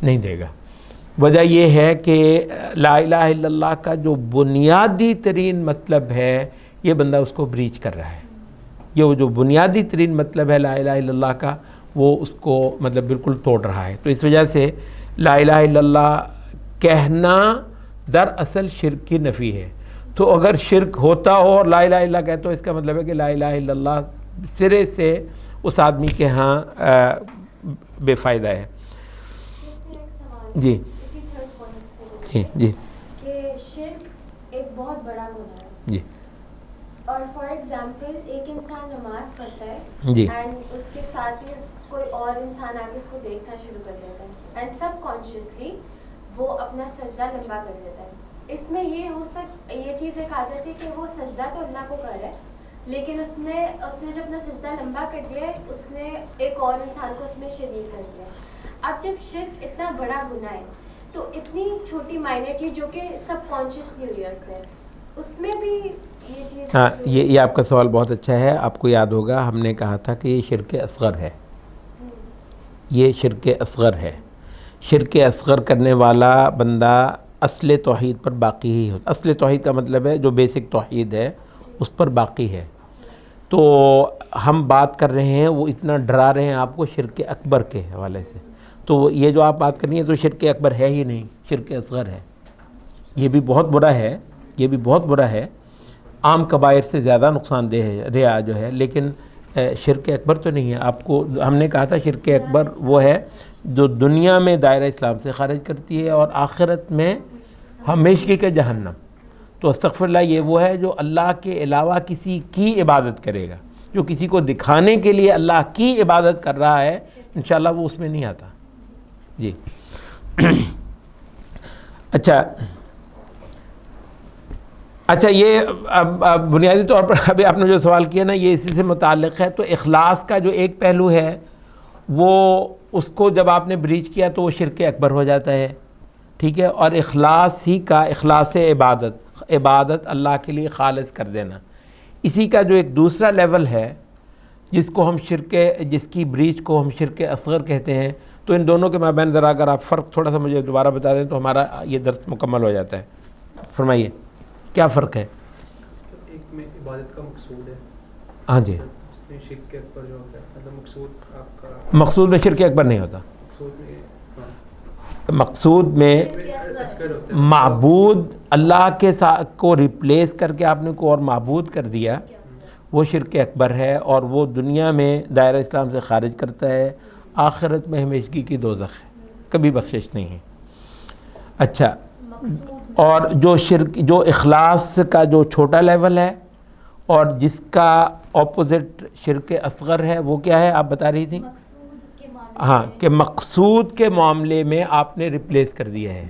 نہیں دے گا۔ وجہ یہ ہے کہ لا الہ الا اللہ کا جو بنیادی ترین مطلب ہے یہ بندہ اس کو بریچ کر رہا ہے، یہ وہ جو بنیادی ترین مطلب ہے لا الہ الا اللہ کا وہ اس کو مطلب بالکل توڑ رہا ہے۔ تو اس وجہ سے لا الہ الا اللہ کہنا دراصل شرک کی نفی ہے۔ تو اگر شرک ہوتا ہو اور لا الہ الا اللہ کہتا ہو، اس کا مطلب ہے کہ لا الہ الا اللہ سرے سے اس آدمی کے ہاں بے فائدہ ہے۔ جی جی کہ شرک ایک بہت بڑا گناہ ہے جی، اور فار ایگزامپل ایک انسان نماز پڑھتا ہے جی، اینڈ اس کے ساتھ ہی کوئی اور انسان آگے اس کو دیکھنا شروع کر دیتا ہے اینڈ سب کانشیسلی وہ اپنا سجدہ لمبا کر دیتا ہے۔ اس میں یہ چیز ایک آ جاتی ہے کہ وہ سجدہ تو اللہ کو کر رہا ہے لیکن اس نے جب اپنا سجدہ لمبا کر دیا ہے اس نے ایک اور انسان کو اس میں شریک کر دیا۔ اب جب شرک اتنا بڑا گناہ ہے تو اتنی چھوٹی مائنر چیز جو کہ سب کانشیسلی ہوئی ہے اس میں بھی یہ چیز۔ ہاں، یہ آپ کا سوال بہت اچھا ہے۔ آپ کو یاد ہوگا ہم نے کہا تھا کہ یہ شرک اصغر ہے، یہ شرک اصغر ہے۔ شرک اصغر کرنے والا بندہ اصل توحید پر باقی ہی ہوتا۔ اصل توحید کا مطلب ہے جو بیسک توحید ہے اس پر باقی ہے۔ تو ہم بات کر رہے ہیں، وہ اتنا ڈرا رہے ہیں آپ کو شرک اکبر کے حوالے سے، تو یہ جو آپ بات کرنی ہے تو شرک اکبر ہے ہی نہیں، شرک اصغر ہے۔ یہ بھی بہت برا ہے، یہ بھی بہت برا ہے، عام کبائر سے زیادہ نقصان دہ ہے ریا جو ہے، لیکن شرک اکبر تو نہیں ہے۔ آپ کو ہم نے کہا تھا شرک اکبر وہ ہے جو دنیا میں دائرہ اسلام سے خارج کرتی ہے اور آخرت میں ہمیشگی کے جہنم۔ تو استغفر اللہ یہ وہ ہے جو اللہ کے علاوہ کسی کی عبادت کرے گا، جو کسی کو دکھانے کے لیے اللہ کی عبادت کر رہا ہے، انشاءاللہ وہ اس میں نہیں آتا۔ جی اچھا یہ اب بنیادی طور پر ابھی آپ نے جو سوال کیا نا یہ اسی سے متعلق ہے۔ تو اخلاص کا جو ایک پہلو ہے وہ اس کو جب آپ نے بریچ کیا تو وہ شرک اکبر ہو جاتا ہے، ٹھیک ہے، اور اخلاص ہی کا اخلاص عبادت اللہ کے لیے خالص کر دینا، اسی کا جو ایک دوسرا لیول ہے جس کو ہم جس کی بریچ کو ہم شرک اصغر کہتے ہیں۔ تو ان دونوں کے مابین ذرا اگر آپ فرق تھوڑا سا مجھے دوبارہ بتا دیں تو ہمارا یہ درس مکمل ہو جاتا ہے۔ فرمائیے کیا فرق ہے؟ ایک میں عبادت کا مقصود ہے، ہاں جی، اس میں شرک اکبر جو ہوتا ہے، مطلب مقصود آپ کا مقصود میں شرک اکبر نہیں ہوتا، مقصود میں مقصود میں معبود اللہ کے ساتھ کو ریپلیس کر کے آپ نے کو اور معبود کر دیا، وہ شرک اکبر ہے، اور وہ دنیا میں دائرہ اسلام سے خارج کرتا ہے، آخرت میں ہمیشگی کی دوزخ ہے، کبھی بخشش نہیں ہے۔ اچھا، اور جو شرک، جو اخلاص کا جو چھوٹا لیول ہے اور جس کا اپوزٹ شرک اصغر ہے، وہ کیا ہے آپ بتا رہی تھیں؟ ہاں، کہ مقصود کے معاملے میں آپ نے ریپلیس کر دیا ہے،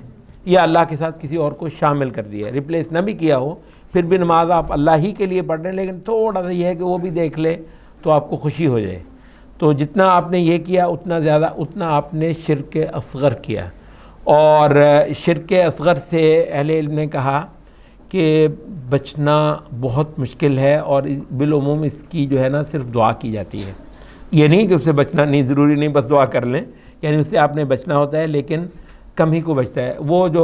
یا اللہ کے ساتھ کسی اور کو شامل کر دیا ہے۔ ریپلیس نہ بھی کیا ہو، پھر بھی نماز آپ اللہ ہی کے لیے پڑھ رہے ہیں، لیکن تھوڑا سا یہ ہے کہ وہ بھی دیکھ لے تو آپ کو خوشی ہو جائے، تو جتنا آپ نے یہ کیا اتنا آپ نے شرک اصغر کیا۔ اور شرک اصغر سے اہل علم نے کہا کہ بچنا بہت مشکل ہے، اور بالعموم اس کی جو ہے نا صرف دعا کی جاتی ہے، یہ نہیں کہ اس سے بچنا نہیں ضروری نہیں، بس دعا کر لیں، یعنی اس سے آپ نے بچنا ہوتا ہے، لیکن کم ہی کو بچتا ہے۔ وہ جو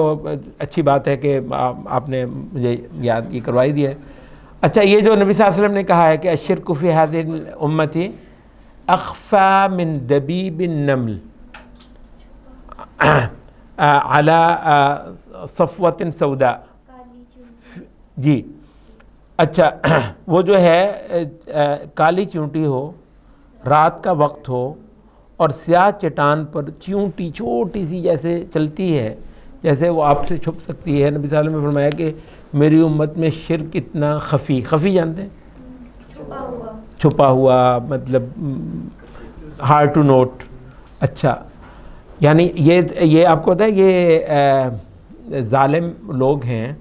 اچھی بات ہے کہ آپ نے مجھے یاد یہ کروائی دی ہے۔ اچھا، یہ جو نبی صلی اللہ علیہ وسلم نے کہا ہے کہ الشرک فی هذه الامتی اخفى من دبیب النمل علی صفوۃ سوداء، جی اچھا، وہ جو ہے کالی چونٹی ہو، رات کا وقت ہو، اور سیاہ چٹان پر چیونٹی چھوٹی سی جیسے چلتی ہے، جیسے وہ آپ سے چھپ سکتی ہے۔ نبی صلی اللہ علیہ وسلم نے فرمایا کہ میری امت میں شرک اتنا خفی جانتے ہیں؟ چھپا ہوا مطلب ہارڈ ٹو نوٹ۔ اچھا، یعنی یہ آپ کو پتہ ہے یہ ظالم لوگ ہیں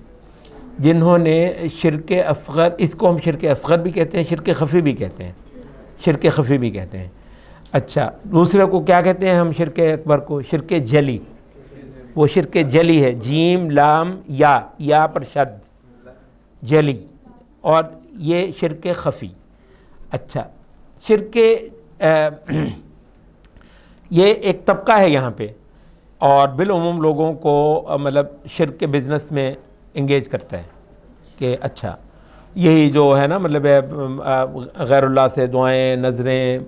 جنہوں نے شرک اصغر، اس کو ہم شرک اصغر بھی کہتے ہیں، شرک خفی بھی کہتے ہیں، شرک خفی بھی کہتے ہیں۔ اچھا، دوسرے کو کیا کہتے ہیں ہم؟ شرک اکبر کو شرک جلی، وہ شرک جلی ہے، جیم لام یا پر شد، جلی، اور یہ شرک خفی۔ اچھا، شرک یہ ایک طبقہ ہے یہاں پہ، اور بالعموم لوگوں کو مطلب شرک کے بزنس میں انگیج کرتا ہے کہ اچھا یہی جو ہے نا مطلب غیر اللہ سے دعائیں، نظریں،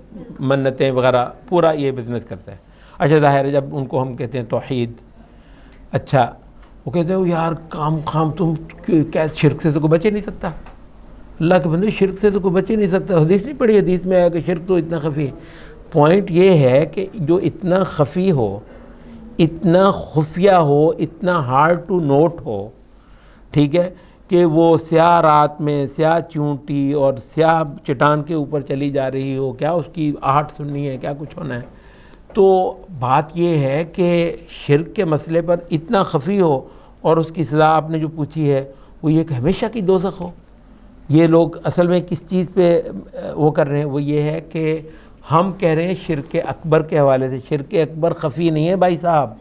منتیں وغیرہ، پورا یہ بزنس کرتا ہے۔ اچھا، ظاہر ہے جب ان کو ہم کہتے ہیں توحید، اچھا وہ کہتے ہیں یار خام تم کیا شرک سے تو کوئی بچے نہیں سکتا، اللہ کے بندے شرک سے تو کوئی بچے نہیں سکتا، حدیث نہیں پڑھی، حدیث میں آیا کہ شرک تو اتنا خفی ہے۔ پوائنٹ یہ ہے کہ جو اتنا خفی ہو، اتنا خفیہ ہو، اتنا ہارڈ ٹو نوٹ ہو، ٹھیک ہے، کہ وہ سیاہ رات میں سیاہ چونٹی اور سیاہ چٹان کے اوپر چلی جا رہی ہو، کیا اس کی آہٹ سننی ہے، کیا کچھ ہونا ہے۔ تو بات یہ ہے کہ شرک کے مسئلے پر اتنا خفی ہو، اور اس کی سزا آپ نے جو پوچھی ہے وہ یہ کہ ہمیشہ کی دوزخ ہو۔ یہ لوگ اصل میں کس چیز پہ وہ کر رہے ہیں؟ وہ یہ ہے کہ ہم کہہ رہے ہیں شرک اکبر کے حوالے سے، شرک اکبر خفی نہیں ہے بھائی صاحب،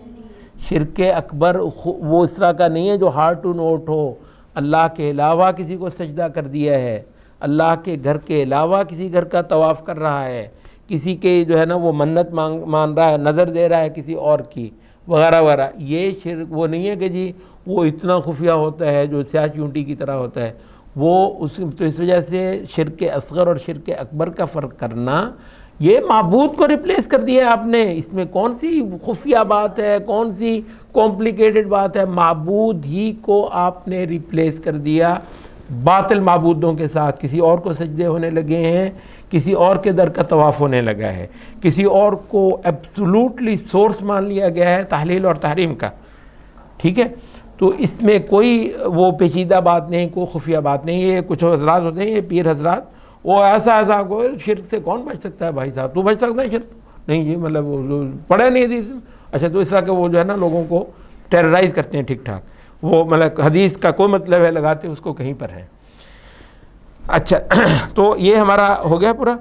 شرک اکبر وہ اس طرح کا نہیں ہے جو ہارڈ ٹو نوٹ ہو، اللہ کے علاوہ کسی کو سجدہ کر دیا ہے، اللہ کے گھر کے علاوہ کسی گھر کا طواف کر رہا ہے، کسی کے جو ہے نا وہ منت مان رہا ہے، نظر دے رہا ہے کسی اور کی، وغیرہ وغیرہ۔ یہ شرک وہ نہیں ہے کہ جی وہ اتنا خفیہ ہوتا ہے جو سیاہ چونٹی کی طرح ہوتا ہے، وہ تو اس وجہ سے شرک اصغر اور شرک اکبر کا فرق کرنا، یہ معبود کو ریپلیس کر دیا ہے آپ نے، اس میں کون سی خفیہ بات ہے، کون سی کمپلیکیٹڈ بات ہے؟ معبود ہی کو آپ نے ریپلیس کر دیا باطل معبودوں کے ساتھ، کسی اور کو سجدے ہونے لگے ہیں، کسی اور کے در کا طواف ہونے لگا ہے، کسی اور کو ایبسولوٹلی سورس مان لیا گیا ہے تحلیل اور تحریم کا، ٹھیک ہے۔ تو اس میں کوئی وہ پیچیدہ بات نہیں، کوئی خفیہ بات نہیں۔ یہ کچھ حضرات ہوتے ہیں، یہ پیر حضرات، وہ ایسا کو شرک سے کون بچ سکتا ہے بھائی صاحب، تو بچ سکتا ہے شرک؟ نہیں جی، مطلب پڑھے نہیں حدیث میں۔ اچھا، تو اس طرح کے وہ جو ہے نا لوگوں کو ٹیررائز کرتے ہیں ٹھیک ٹھاک، وہ مطلب حدیث کا کوئی مطلب ہے لگاتے اس کو کہیں پر ہے۔ اچھا، تو یہ ہمارا ہو گیا پورا،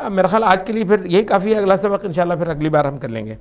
میرا خیال آج کے لیے پھر یہی کافی ہے، اگلا سبق انشاءاللہ پھر اگلی بار ہم کر لیں گے۔